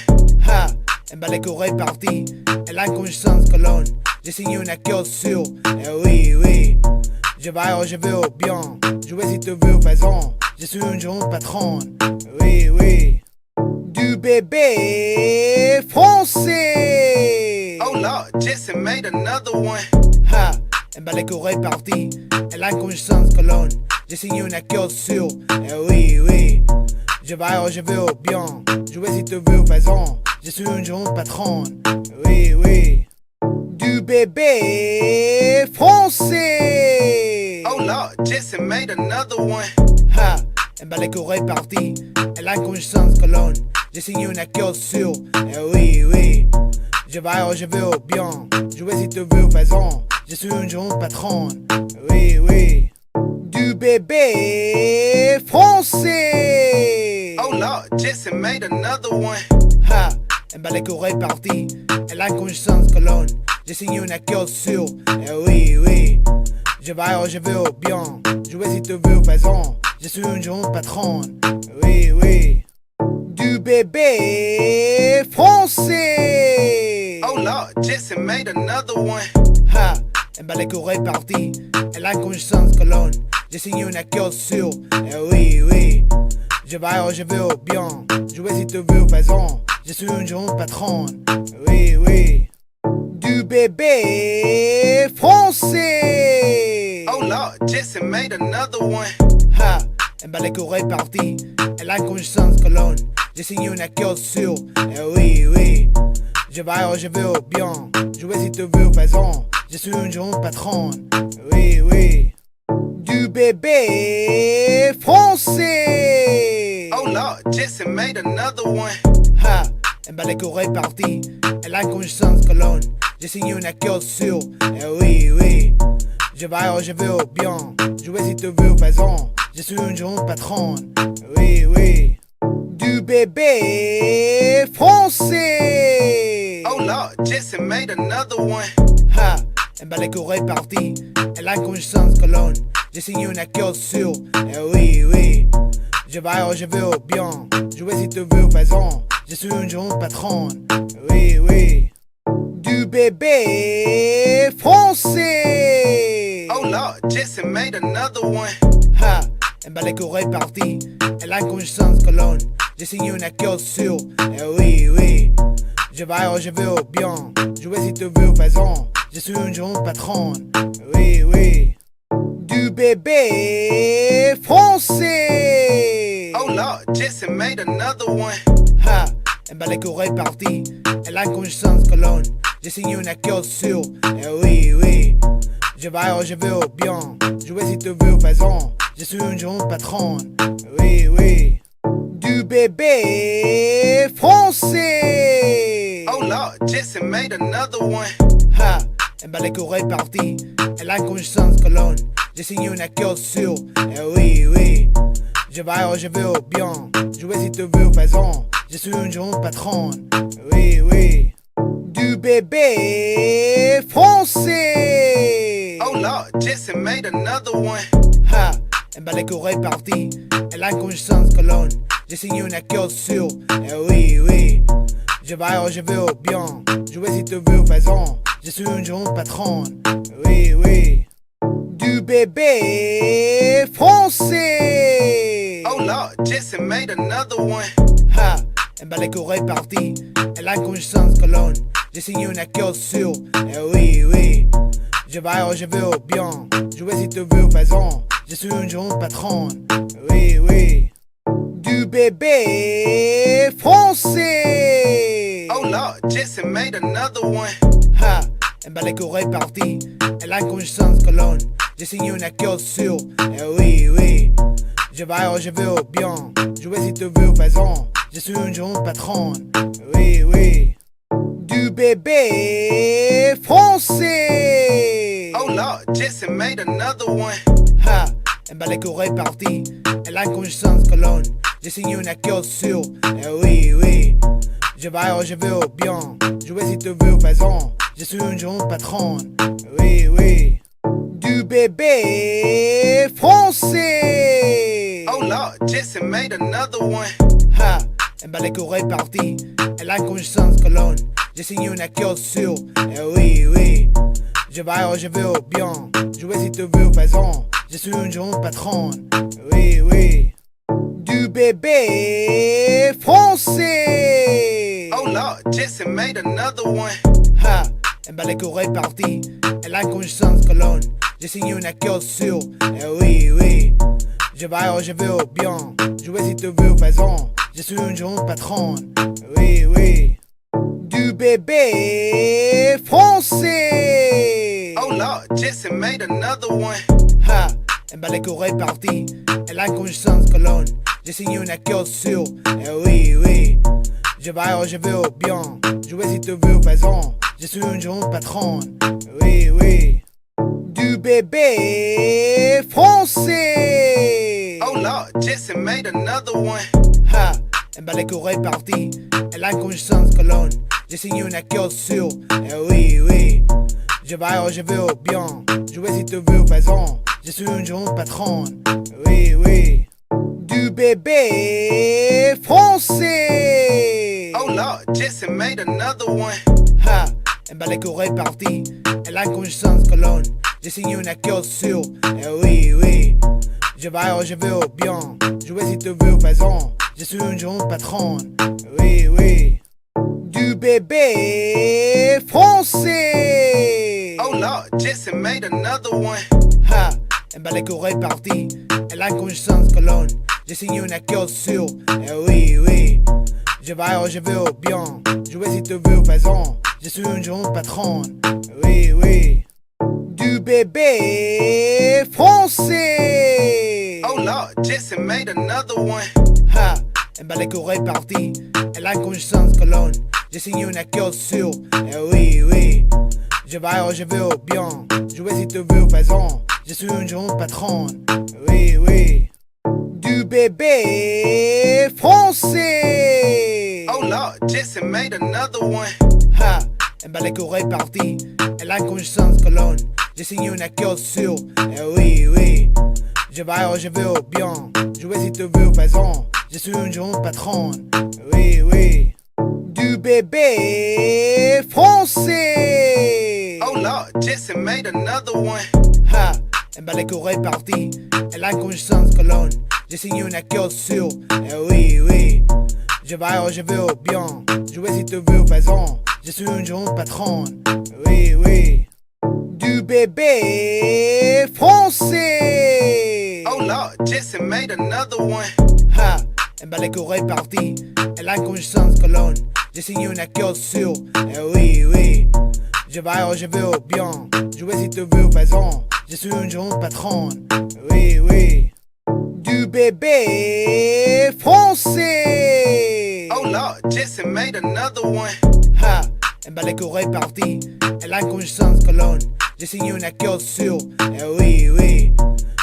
Ha, elle bat les couilles parties. Elle a une conscience colonne. J'ai signé une accord sur. Eh oui, oui. Je vais où je veux bien. Jouer si tu veux, faisons. Je suis une jeune patronne. Oui, oui. Du bébé français. Oh Lord, Jesse made another one. Ha, elle bat les couilles parties. Elle a une conscience colonne. J'ai signé une accord sur. Eh oui, oui. Je vais où je veux bien. Jouer si tu veux, faisons. Je suis une jeune patronne. Oui, oui. Du bébé français. Oh Lord, Jesse made another one. Ha, elle bat les couilles parties. Elle a une conscience colonne. J'ai signé une accord sur. Eh oui, oui. Je vais où je veux bien. Jouer si tu veux, faisons. Je suis une jeune patronne. Oui, oui. Du bébé français. Oh Lord, Jesse made another one. Ha, elle bat les couilles parties. Elle a une conscience colonne. J'ai signé une accord sur. Eh oui, oui. Je vais où je veux bien. Jouer si tu veux, faisons. Je suis une jeune patronne. Oui, oui. Du bébé français. Oh Lord, Jesse made another one. Ha, elle bat les couilles parties. Elle a une conscience colonne. J'ai signé une accord sur. Eh oui, oui. Je vais où je veux bien. Jouer si tu veux, faisons. Je suis une jeune patronne. Oui, oui. Du bébé français. Oh Lord, Jesse made another one. Ha, elle bat les couilles parties. Elle a une conscience colonne. J'ai signé une accord sur. Eh oui, oui. Je vais où je veux bien. Jouer si tu veux, faisons. Je suis une jeune patronne. Oui, oui. Du bébé français. Oh Lord, Jesse made another one. Ha, elle bat les couilles parties. Elle a une conscience colonne. J'ai signé une accord sur. Eh oui, oui. Je vais où je veux bien. Jouer si tu veux, faisons. Je suis une jeune patronne. Oui, oui. Du bébé français. Oh Lord, Jesse made another one. Ha, elle bat les couilles parties. Elle a une conscience colonne. J'ai signé une accord sur. Eh oui, oui. Je vais où je veux bien. Jouer si tu veux, faisons. Je suis une jeune patronne. Oui, oui. Du bébé français. Oh Lord, Jesse made another one. Ha, elle bat les couilles parties. Elle a une conscience colonne. J'ai signé une accord sur. Eh oui, oui. Je vais où je veux bien. Jouer si tu veux, faisons. Je suis une jeune patronne. Oui, oui. Du bébé français. Oh Lord, Jesse made another one. Ha, elle bat les couilles parties. Elle a une conscience colonne. J'ai signé une accord sur. Eh oui, oui. Je vais où je veux bien. Jouer si tu veux, faisons. Je suis une jeune patronne. Oui, oui. Du bébé français. Oh Lord, Jesse made another one. Ha, elle bat les oreilles parties. Elle a une conscience colonne. J'ai signé une accord sur. Eh oui, oui. Je vais où je veux bien. Jouer si tu veux, faisons. Je suis une jeune patronne. Oui, oui. Du bébé français. Oh Lord, Jesse made another one. Ha, elle bat les oreilles parties. Elle a une conscience colonne. J'ai signé une accord sur. Eh oui, oui. Je vais où je veux bien. Jouer si tu veux, faisons. Je suis une jeune patronne. Oui, oui. Du bébé français. Oh Lord, Jesse made another one. Ha, elle bat les oreilles parties. Elle a une conscience colonne. J'ai signé une accord sur. Eh oui, oui. Je vais où je veux bien. Jouer si tu veux, faisons. Je suis une jeune patronne. Oui, oui. Du bébé français. Oh Lord, Jesse made another one. Ha, elle bat les oreilles parties. Elle a une conscience colonne. J'ai signé une accord sur. Eh oui, oui. Je vais où je veux bien. Jouer si tu veux, faisons. Je suis une jeune patronne. Oui, oui. Du bébé français. Oh Lord, Jesse made another one. Ha, elle bat les oreilles parties. Elle a une conscience colonne. J'ai signé une accord sur. Eh oui, oui. Je vais où je veux bien. Jouer si tu veux, faisons. Je suis une jeune patronne. Oui, oui. Du bébé français. Oh Lord, Jesse made another one. Ha, elle bat les oreilles parties. Elle a une conscience colonne. J'ai signé une accord sur. Eh oui, oui. Je vais où je veux bien. Jouer si tu veux, faisons. Je suis une jeune patronne. Oui, oui. Du bébé français. Oh Lord, Jesse made another one. Ha, elle bat les oreilles parties. Elle a une conscience colonne. J'ai signé une accord sur. Eh oui, oui. Je vais où je veux bien. Jouer si tu veux, faisons. Je suis une jeune patronne. Oui, oui. Du bébé français. Oh Lord, Jesse made another one. Ha, elle bat les oreilles parties. Elle a une conscience colonne. J'ai signé une accord sur. Eh oui, oui. Je vais où je veux bien. Jouer si tu veux, faisons. Je suis une jeune patronne. Oui, oui. Du bébé français. Oh Lord, Jesse made another one. Ha, elle bat les oreilles parties. Elle a une conscience colonne. J'ai signé une accord sur. Eh oui, oui. Je vais où je veux bien. Jouer si tu veux, faisons. Je suis une jeune patronne. Oui, oui. Du bébé français. Oh Lord, Jesse made another one. Ha, elle bat les oreilles parties. Elle a une conscience colonne. J'ai signé une accord sur. Eh oui, oui. Je vais où je veux bien. Jouer si tu veux, faisons. Je suis une jeune patronne. Oui, oui. Du bébé français. Oh Lord, Jesse made another one. Ha, elle bat les oreilles parties. Elle a une conscience colonne. J'ai signé une accord sur. Eh oui, oui. Je vais où je veux bien. Jouer si tu veux, faisons. Je suis une jeune patronne. Oui, oui. Du bébé français. Oh Lord, Jesse made another one. Ha, elle bat les oreilles parties. Elle a une conscience colonne. J'ai signé une accord sur. Eh oui, oui. Je vais où je veux bien. Jouer si tu veux, faisons. Je suis une jeune patronne. Oui, oui. Du bébé français. Oh Lord, Jesse made another one. Ha, elle bat les oreilles parties. Elle a une conscience colonne. J'ai signé une accord sur. Eh oui, oui. Je vais où je veux bien. Jouer si tu veux, faisons. Je suis une jeune patronne. Oui, oui. Du bébé français. Oh Lord, Jesse made another one. Ha, elle bat les oreilles parties. Elle a une conscience colonne. J'ai signé une accord sur. Eh oui, oui. Je vais où je veux bien. Jouer si tu veux, faisons. Je suis une jeune patronne. Oui, oui. Du bébé français. Oh Lord, Jesse made another one. Ha, elle bat les oreilles parties. Elle a une conscience colonne. J'ai signé une accord sur. Eh oui, oui. Je vais où je veux bien. Jouer si tu veux, faisons. Je suis une jeune patronne. Oui, oui. Du bébé français. Oh Lord, Jesse made another one. Ha, elle bat les oreilles parties. Elle a une conscience colonne. J'ai signé une accord sur. Eh oui, oui.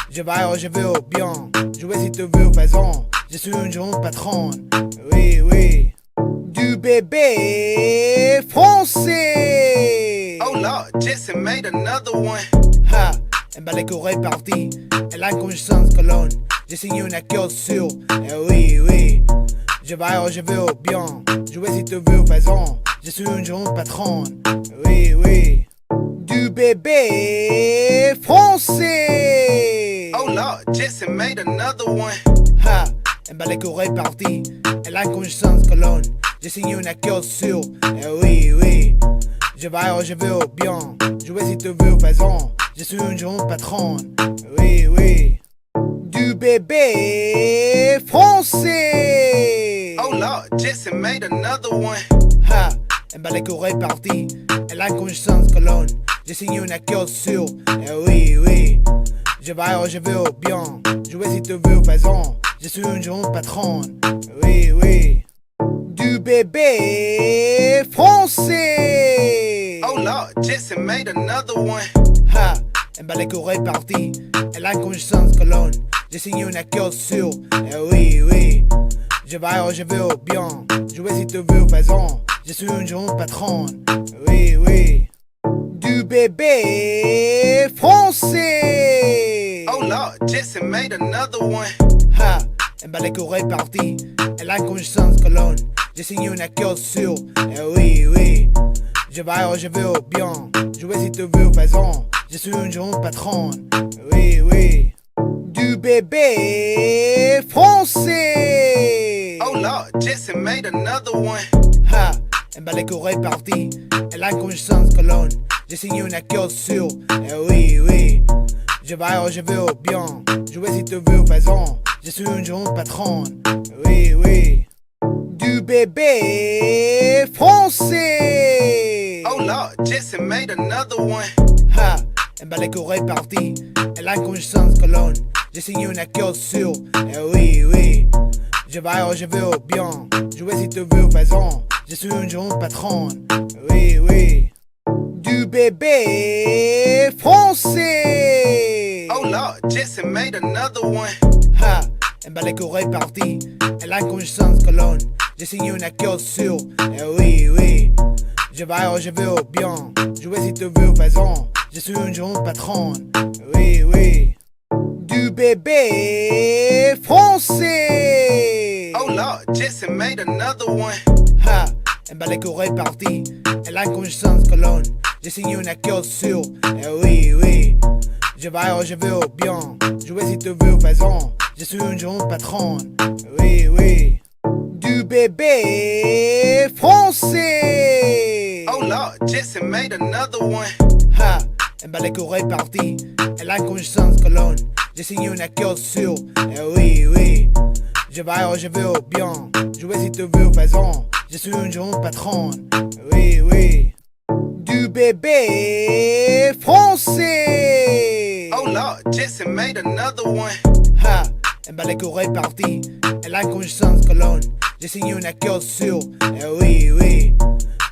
Je vais où je veux bien. Jouer si tu veux, faisons. Je suis une jeune patronne. Oui, oui. Du bébé français. Oh Lord, Jesse made another one. Ha, elle bat les oreilles parties. Elle a une conscience colonne. J'ai signé une accord sur. Eh oui, oui. Je vais où je veux bien. Jouer si tu veux, faisons. Je suis une jeune patronne. Oui, oui. Du bébé français. Oh Lord, Jesse made another one. Ha, elle bat les oreilles parties. Elle a une conscience colonne. J'ai signé une accord sur. Eh oui, oui. Je vais où je veux bien. Jouer si tu veux, faisons. Je suis une jeune patronne. Oui, oui. Du bébé français. Oh Lord, Jesse made another one. Ha, elle bat les oreilles parties. Elle a une conscience colonne. J'ai signé une accord sur. Eh oui, oui. Je vais où je veux bien. Jouer si tu veux, faisons. Je suis une jeune patronne. Oui, oui. Du bébé français. Oh Lord, Jesse made another one. Ha, elle bat les oreilles parties. Elle a une conscience colonne. J'ai signé une accord sur. Eh oui, oui. Je vais où je veux bien. Jouer si tu veux, faisons. Je suis une jeune patronne. Oui, oui. Du bébé français. Oh Lord, Jesse made another one. Ha, elle bat les oreilles parties. Elle a une conscience colonne. J'ai signé une accord sur. Eh oui, oui. Je vais où je veux bien. Jouer si tu veux, faisons. Je suis une jeune patronne. Oui, oui. Du bébé français. Oh Lord, Jesse made another one. Ha, elle bat les oreilles parties. Elle a une conscience colonne. J'ai signé une accord sur. Eh oui, oui. Je vais où je veux bien. Jouer si tu veux, faisons. Je suis une jeune patronne. Oui, oui. Du bébé français. Oh Lord, Jesse made another one. Ha, elle bat les oreilles parties. Elle a une conscience colonne. J'ai signé une accord sur. Eh oui, oui. Je vais où je veux bien. Jouer si tu veux, faisons. Je suis une jeune patronne. Oui, oui. Du bébé français. Oh Lord, Jesse made another one. Ha, elle bat les oreilles parties. Elle a une conscience colonne. J'ai signé une accord sur. Eh oui, oui. Je vais où je veux bien. Jouer si tu veux, faisons. Je suis une jeune patronne. Oui, oui. Du bébé français. Oh Lord, Jesse made another one. Ha, elle bat les oreilles parties. Elle a une conscience colonne. J'ai signé une accord sur. Eh oui, oui. Je vais où je veux bien. Jouer si tu veux, faisons. Je suis une jeune patronne. Oui, oui. Du bébé français. Oh Lord, Jesse made another one. Ha, elle bat les oreilles parties. Elle a une conscience colonne. J'ai signé une accord sur. Eh oui, oui. Je vais où je veux bien. Jouer si tu veux, faisons. Je suis une jeune patronne. Oui, oui. Du bébé français. Oh Lord, Jesse made another one. Ha, elle bat les oreilles parties. Elle a une conscience colonne. J'ai signé une accord sur. Eh oui, oui.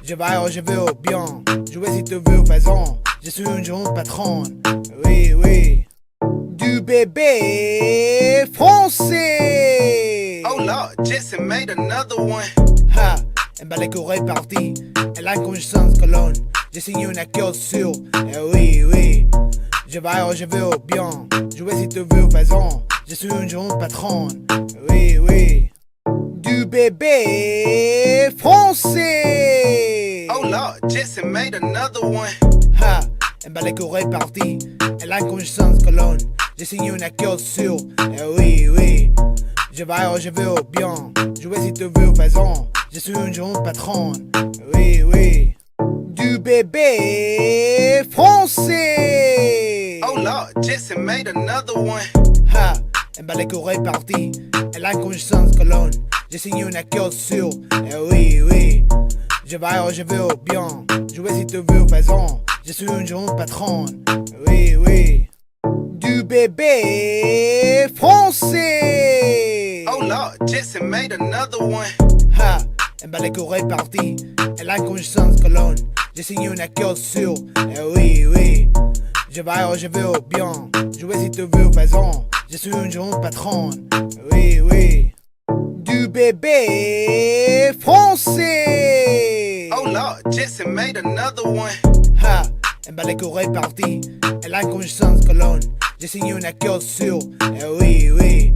Je vais où je veux bien. Jouer si tu veux, faisons. Je suis une jeune patronne. Oui, oui. Du bébé français. Oh Lord, Jesse made another one. Ha, elle bat les oreilles parties. Elle a une conscience colonne. J'ai signé une accord sur. Eh oui, oui. Je vais où je veux bien. Jouer si tu veux, faisons. Je suis une jeune patronne. Oui, oui. Du bébé français. Oh Lord, Jesse made another one. Ha, elle bat les oreilles parties. Elle a une conscience colonne. J'ai signé une accord sur. Eh oui, oui. Je vais où je veux bien. Jouer si tu veux, faisons. Je suis une jeune patronne. Oui, oui. Du bébé français. Oh Lord, Jesse made another one. Ha, elle bat les oreilles parties. Elle a une conscience colonne. J'ai signé une accord sur. Eh oui, oui. Je vais où je veux bien. Jouer si tu veux, faisons. Je suis une jeune patronne. Oui, oui. Du bébé français. Oh Lord, Jesse made another one. Ha, elle bat les oreilles parties. Elle a une conscience colonne. J'ai signé une accord sur. Eh oui, oui. Je vais où je veux bien. Jouer si tu veux, faisons. Je suis une jeune patronne. Oui, oui. Du bébé français. Oh Lord, Jesse made another one. Ha, elle bat les courées parties. Elle a une conscience colonne. J'ai signé une accord sur. Eh oui, oui.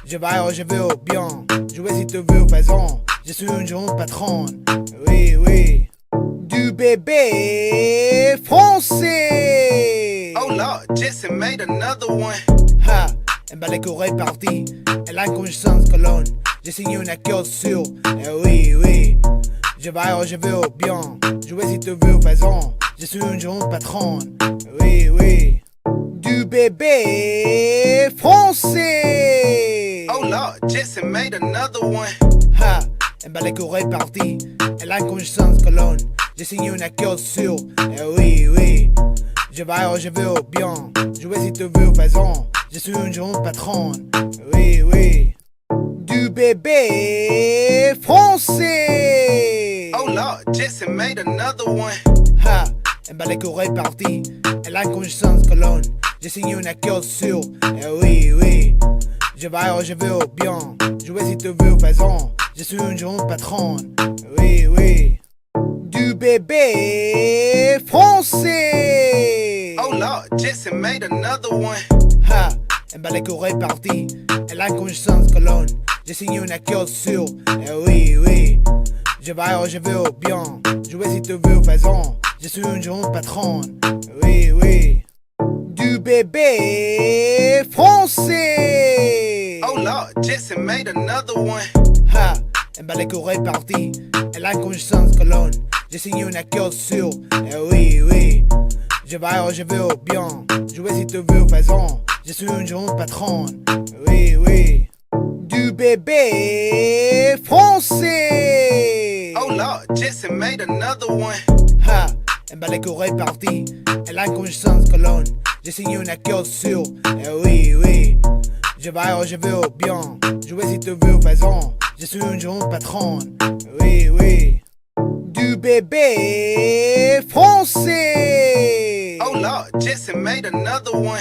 Je vais où je veux bien. Jouer si tu veux, faisons. Je suis une jeune patronne. Oui, oui. Du bébé français. Oh Lord, Jesse made another one. Ha, elle bat les courées parties. Elle a une conscience colonne. J'ai signé une accord sur. Eh oui, oui. Je vais où je veux bien. Jouer si tu veux, faisons. Je suis une jeune patronne. Oui, oui. Du bébé français. Oh Lord, Jesse made another one. Ha, elle bat les courées parties. Elle a une conscience colonne. J'ai signé une accord sur. Eh oui, oui. Je vais où je veux bien. Jouer si tu veux, faisons. Je suis une jeune patronne. Oui, oui. Du bébé français. Oh Lord, Jesse made another one. Ha, elle bat les courées parties. Elle a une conscience colonne. J'ai signé une accord sur. Eh oui, oui. Je vais où je veux bien. Jouer si tu veux, faisons. Je suis une jeune patronne. Oui, oui. Du bébé français. Oh Lord, Jesse made another one. Ha, elle bat les courées parties. Elle a une conscience colonne. J'ai signé une accord sur. Eh oui, oui. Je vais où je veux bien. Jouer si tu veux, faisons. Je suis une jeune patronne. Oui, oui. Du bébé français. Oh Lord, Jesse made another one. Ha, elle bat les courées parties. Elle a une conscience colonne. J'ai signé une accord sur. Eh oui, oui. Je vais où je veux bien. Jouer si tu veux, faisons. Je suis une jeune patronne. Oui, oui. Du bébé français. Oh Lord, Jesse made another one. Ha, elle bat les courées parties. Elle a une conscience colonne. J'ai signé une accord sur. Eh oui, oui. Je vais où je veux bien. Jouer si tu veux, faisons. Je suis une jeune patronne. Oui, oui. Du bébé français. Oh Lord, Jesse made another one.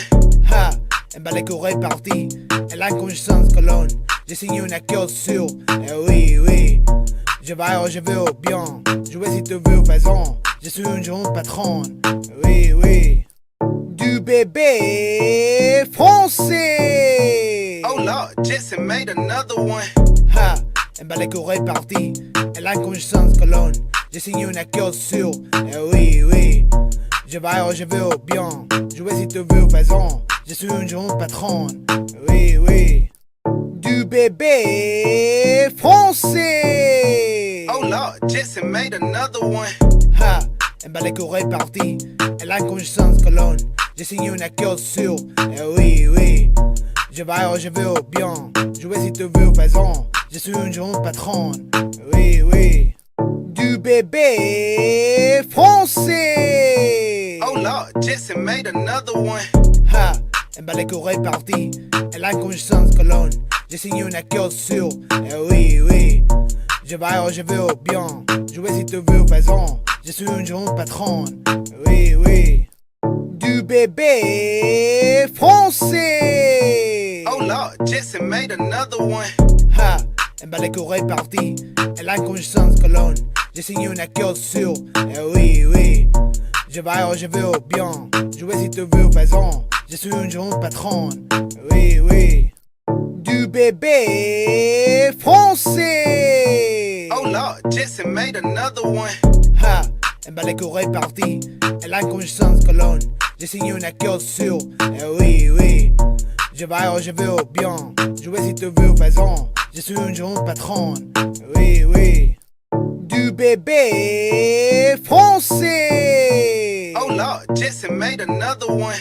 Ha, elle bat les courées parties. Elle a une conscience colonne. J'ai signé une accord sur. Eh oui, oui. Je vais où je veux bien. Jouer si tu veux, faisons. Je suis une jeune patronne. Oui, oui. Du bébé français. Oh Lord, Jesse made another one. Ha, elle bat les courées parties. Elle a une conscience colonne. J'ai signé une accord sur. Eh oui, oui. Je vais où je veux bien. Jouer si tu veux, faisons. Je suis une jeune patronne. Oui, oui. Du bébé français. Oh Lord, Jesse made another one. Ha, elle bat les courées parties. Elle a une conscience colonne. J'ai signé une accord sur. Eh oui, oui. Je vais où je veux bien. Jouer si tu veux, faisons. Je suis une jeune patronne. Oui, oui. Du bébé français. Oh Lord, Jesse made another one. Ha, elle bat les courées parties. Elle a une conscience colonne. J'ai signé une accord sur. Eh oui, oui. Je vais où je veux bien. Jouer si tu veux, faisons. Je suis une jeune patronne. Oui, oui. Du bébé français. Oh Lord, Jesse made another one. Ha, elle bat les courées parties. Elle a une conscience colonne. J'ai signé une accord sur. Eh oui, oui. Je vais où je veux bien. Jouer si tu veux, faisons. Je suis une jeune patronne. Oui, oui. Du bébé français. Oh Lord, Jesse made another one. Ha, elle bat les courées parties. Elle a une conscience colonne. J'ai signé une accord sur. Eh oui, oui. Je vais où je veux bien. Jouer si tu veux, faisons. Je suis une jeune patronne. Oui, oui. Du bébé français. Oh Lord, Jesse made another one.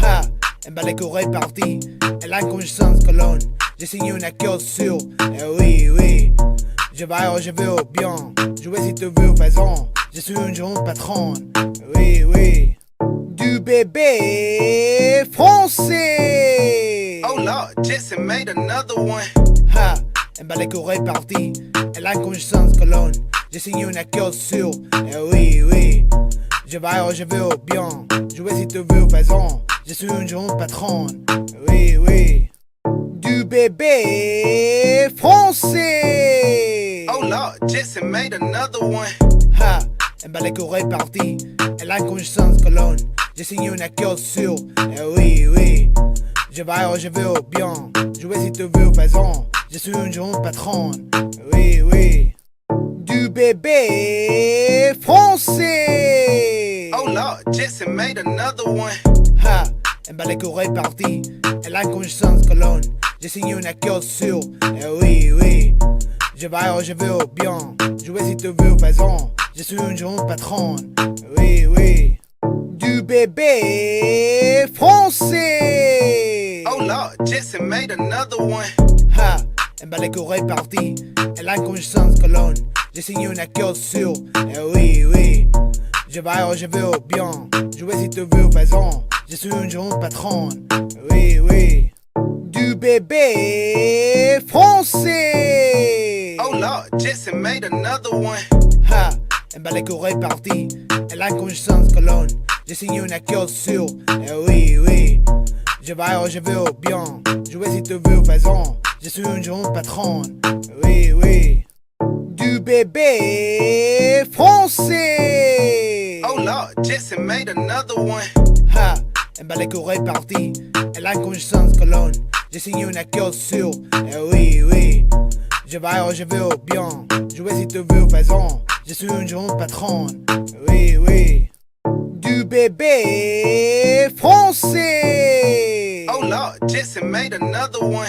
Ha, elle bat les courées parties. Elle a une conscience colonne. J'ai signé une accord sur. Eh oui, oui. Je vais où je veux bien. Jouer si tu veux, faisons. Je suis une jeune patronne. Oui, oui. Du bébé français. Oh Lord, Jesse made another one. Ha, elle bat les courées parties. Elle a une conscience colonne. j'ai signé une culture. Eh oui, oui, je vais où je veux bien. Jouer si tu veux, faisons. Je suis une jeune patronne. Oui, oui. Du bébé français. Oh Lord, Jesse made another one. Ha, un balai est parti. Elle a une conscience colonne. J'ai signé une culture. Eh oui, oui. Je vais où je veux bien. Jouer si tu veux, faisons. Je suis une jeune patronne. Oui, oui. Du bébé français. Oh Lord, Jesse made another one. Ha, un balai est parti. Elle a une conscience colonne. J'ai signé une culture. Eh oui, oui. Je vais où je veux bien. Jouer si tu veux, faisons. Je suis une jeune patronne. Oui, oui. Du bébé français. Oh Lord, Jesse made another one. Ha, un balai est parti. Elle a une conscience colonne. J'ai signé une culture. Eh oui, oui. Je vais où je veux bien. Jouer si tu veux, faisons. Je suis une jeune patronne. Oui, oui. Du bébé français. Oh Lord, Jesse made another one. Ha, un balai est parti. Elle a une conscience colonne. J'ai signé une culture. Eh oui, oui. Je vais où je veux bien. Jouer si tu veux, faisons. Je suis une jeune patronne. Oui, oui. Du bébé français. Oh Lord, Jesse made another one. Ha, un balai est parti. Elle a une conscience colonne. J'ai signé une culture. Eh oui, oui. Je vais où je veux bien. Jouer si tu veux, faisons. Je suis une jeune patronne. Oui, oui. Du bébé français. Oh Lord, Jesse made another one.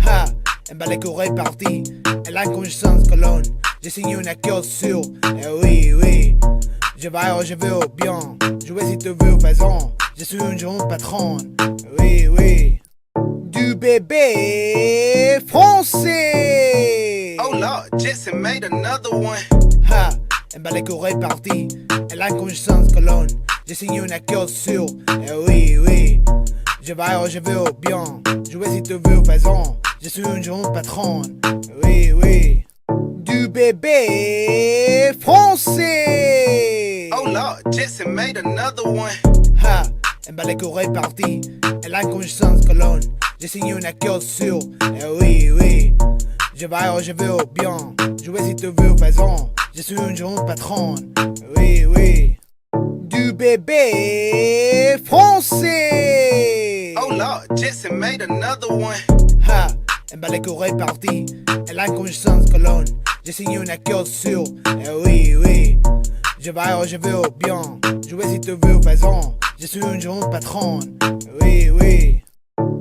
Ha, un balai est parti. Elle a une conscience colonne. J'ai signé une culture. Eh oui, oui. Je vais où je veux bien. Jouer si tu veux, faisons. Je suis une jeune patronne. Oui, oui. Du bébé français. Oh Lord, Jesse made another one. Ha, un balai est parti. Elle a une conscience colonne. J'ai signé une culture. Eh oui, oui. Je vais où je veux bien. Jouer si tu veux, faisons. Je suis une jeune patronne. Oui, oui. Du bébé français. Oh Lord, Jesse made another one. Ha, un balai est parti. Elle a une conscience colonne. J'ai signé une culture. Eh oui, oui. Je vais où je veux bien. Jouer si tu veux, faisons. Je suis une jeune patronne. Oui, oui. Du bébé français. Oh Lord, Jesse made another one. Ha, un balai est parti. Elle a une conscience colonne. J'ai signé une culture. Eh oui, oui. Je vais où je veux bien. Jouer si tu veux, faisons. Je suis une jeune patronne. Oui, oui.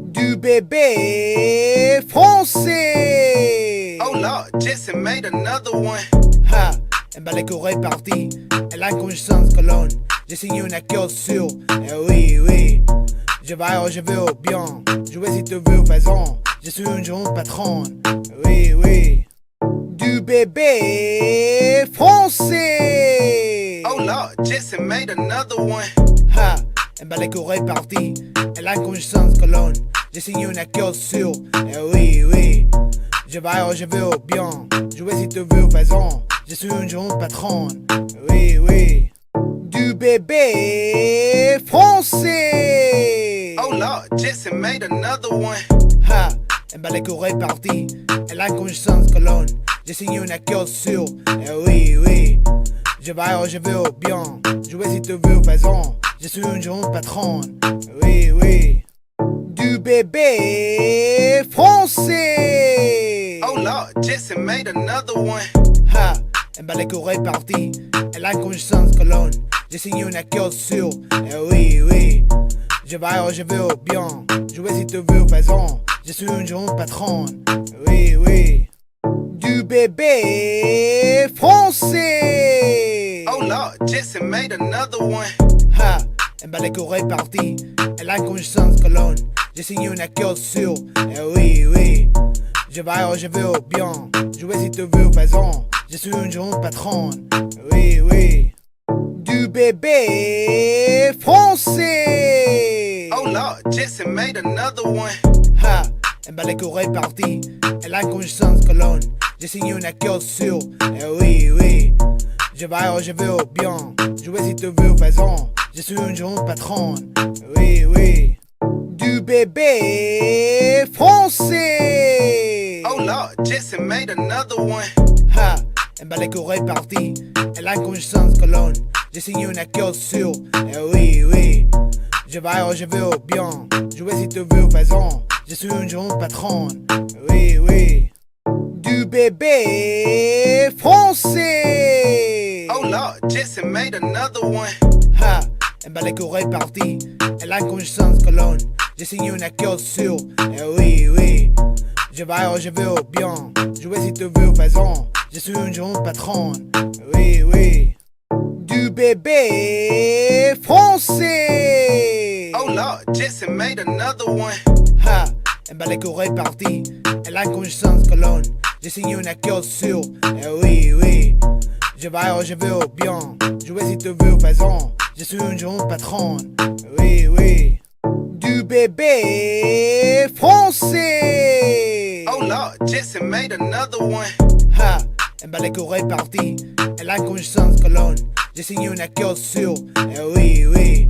Du bébé français. Oh Lord, Jesse made another one. Ha, un balai est parti. Elle a une conscience colonne. J'ai signé une culture. Eh oui, oui. Je vais où je veux bien. Jouer si tu veux, faisons. Je suis une jeune patronne. Oui, oui. Du bébé français. Oh Lord, Jesse made another one. Ha, un balai est parti. Elle a une conscience colonne. J'ai signé une culture. Eh oui, oui. Je vais où je veux bien. Jouer si tu veux, faisons. Je suis une jeune patronne. Oui, oui. Du bébé français. Oh Lord, Jesse made another one. Ha, un balai est parti. Elle a une conscience colonne. J'ai signé une culture. Eh oui, oui. Je vais où je veux bien. Jouer si tu veux, faisons. Je suis une jeune patronne. Oui, oui. Du bébé français. Oh Lord, Jesse made another one. Ha, un balai est parti. Elle a une conscience colonne. J'ai signé une culture. Eh oui, oui. Je vais où je veux bien. Jouer si tu veux, faisons. Je suis une jeune patronne. Oui, oui. Du bébé français. Oh Lord, Jesse made another one. Ha, un balai est parti. Elle a une conscience colonne. J'ai signé une culture. Eh oui, oui. Je vais où je veux bien. Jouer si tu veux, faisons. Je suis une jeune patronne. Oui, oui. Du bébé français. Oh Lord, Jesse made another one. Ha, un balai est parti. Elle a une conscience colonne. j'ai signé une sûr. Oui, oui, je vais, je veux bien. Jouer si tu veux, faisons. Je suis une jeune patronne. Oui, oui. Du bébé français. Oh Lord, Jesse made another one. Ha, elle bat les courriers partis. Elle a une conscience colonne. J'ai signé une sûr. Oui, oui. Je vais, je veux bien. Jouer si tu veux, faisons. Je suis une jeune patronne. Oui, oui. Du bébé français. Oh Lord, Jesse made another one. Ha, elle bat les courriers partis. Elle a une conscience colonne. J'ai signé une sûr. Oui, oui. Je vais, je veux bien. Jouer si tu veux, faisons. Je suis une jeune patronne. Oui, oui. Du bébé français. Oh Lord, Jesse made another one. Ha, elle bat les courriers partis. Elle a une conscience colonne. J'ai signé une sûr. Oui, oui. Je vais, je veux bien. Jouer si tu veux, faisons. Je suis une jeune patronne. Oui, oui. Du bébé français. Oh Lord, Jesse made another one. Ha, elle bat les courriers partis. Elle a une conscience colonne. J'ai signé une sûr. Oui, oui.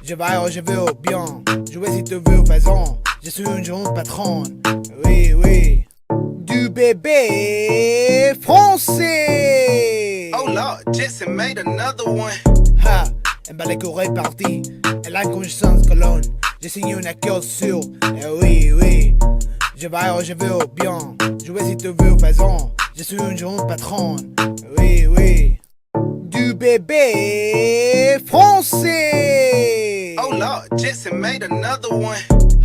Je vais, je veux bien. Jouer si tu veux, faisons. Je suis une jeune patronne. Oui, oui. Du bébé français. Oh Lord, Jesse made another one. Ha, elle bat les courriers partis. Elle a une conscience colonne. J'ai signé une sûr. Oui, oui. Je vais, je veux bien. Jouer si tu veux, faisons. Je suis une jeune patronne. Oui, oui. Du bébé français. Oh Lord, Jesse made another one.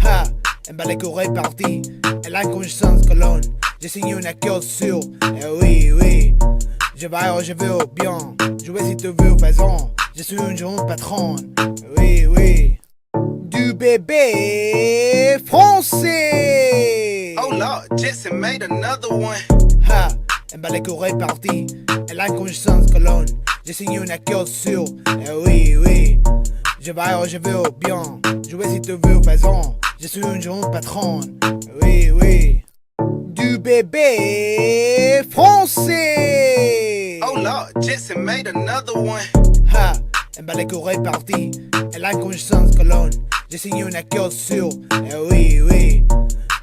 Ha, elle bat les courriers partis. Elle a une conscience colonne. J'ai signé une sûr. Oui, oui. Je vais, je veux bien. Jouer si tu veux, faisons. Je suis une jeune patronne. Oui, oui. Du bébé français. Oh Lord, Jesse made another one. Ha, elle bat les courriers partis. Elle a une conscience colonne. J'ai signé une sûr. Oui, oui. Je vais, je veux bien. Jouer si tu veux, faisons. Je suis une jeune patronne. Oui, oui. Du bébé français. Oh Lord, Jesse made another one. Ha, elle bat les courriers partis. Elle a une conscience colonne. J'ai signé une sûr. Oui, oui.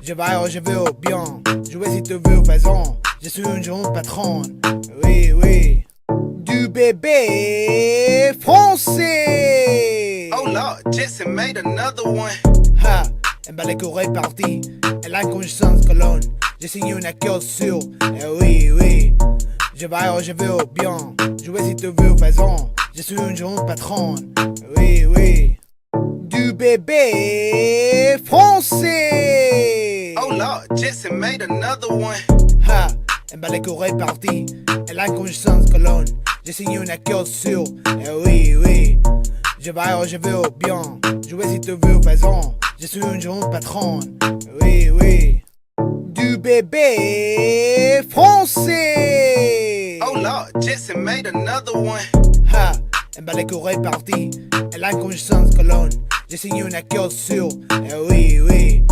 Je vais, je veux bien. Jouer si tu veux, faisons. Je suis une jeune patronne. Oui, oui. Du bébé français. Oh Lord, Jesse made another one. Ha, elle bat les courriers partis. Elle a une conscience colonne. J'ai signé une sûr. Oui, oui. Je vais, je veux bien. Jouer si tu veux, faisons. Je suis une jeune patronne. Oui, oui. Du bébé français. Oh Lord, Jesse made another one. Ha, elle bat les courriers partis. Elle a une conscience colonne. J'ai signé une sûr. Oui, oui. Je vais, je veux bien. Jouer si tu veux, faisons. Je suis une jeune patronne. Oui, oui. Du bébé français. Oh Lord, Jesse made another one. Ha, elle bat les courriers partis. Elle a une conscience colonne. J'ai signé une sûr. Oui, oui.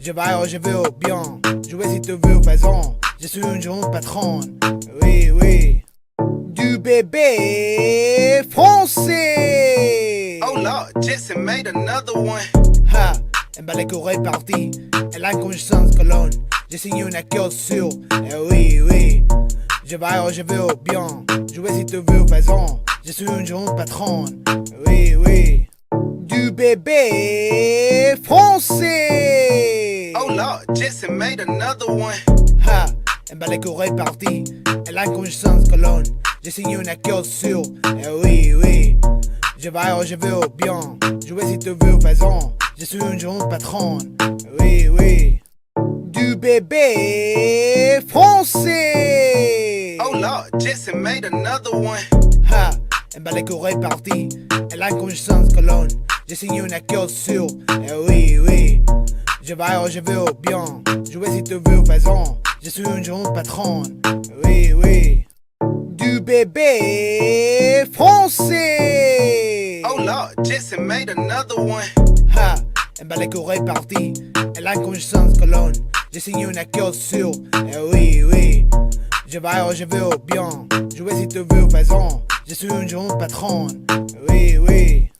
Je vais, je veux bien. Jouer si tu veux, faisons. Je suis une jeune patronne. Oui, oui. Du bébé français. Oh Lord, Jesse made another one. Ha, elle bat les courriers partis. Elle a une conscience colonne. J'ai signé une sûr. Oui, oui. Je vais, je veux bien. Jouer si tu veux, faisons. Je suis une jeune patronne. Oui, oui. Du bébé français. Oh Lord, Jesse made another one. Ha, elle bat les courriers partis. Elle a une conscience colonne. J'ai signé une sûr. Oui, oui. Je vais, je veux bien. Jouer si tu veux, faisons. Je suis une jeune patronne. Oui, oui. Du bébé français. Oh Lord, Jesse made another one. Ha, elle bat les courriers partis. Elle a une conscience colonne. J'ai signé une sûr. Oui, oui. Je vais, je veux bien. Jouer si tu veux, faisons. Je suis une jeune patronne. Oui, oui. Du bébé français. Oh Lord, Jesse made another one. Ha, elle bat les courriers partis. Elle a une conscience colonne. j'ai signé une accord sur. Oui, oui, je vais où je veux bien. Jouer si tu veux, faisons. Je suis une jeune patronne. Oui, oui.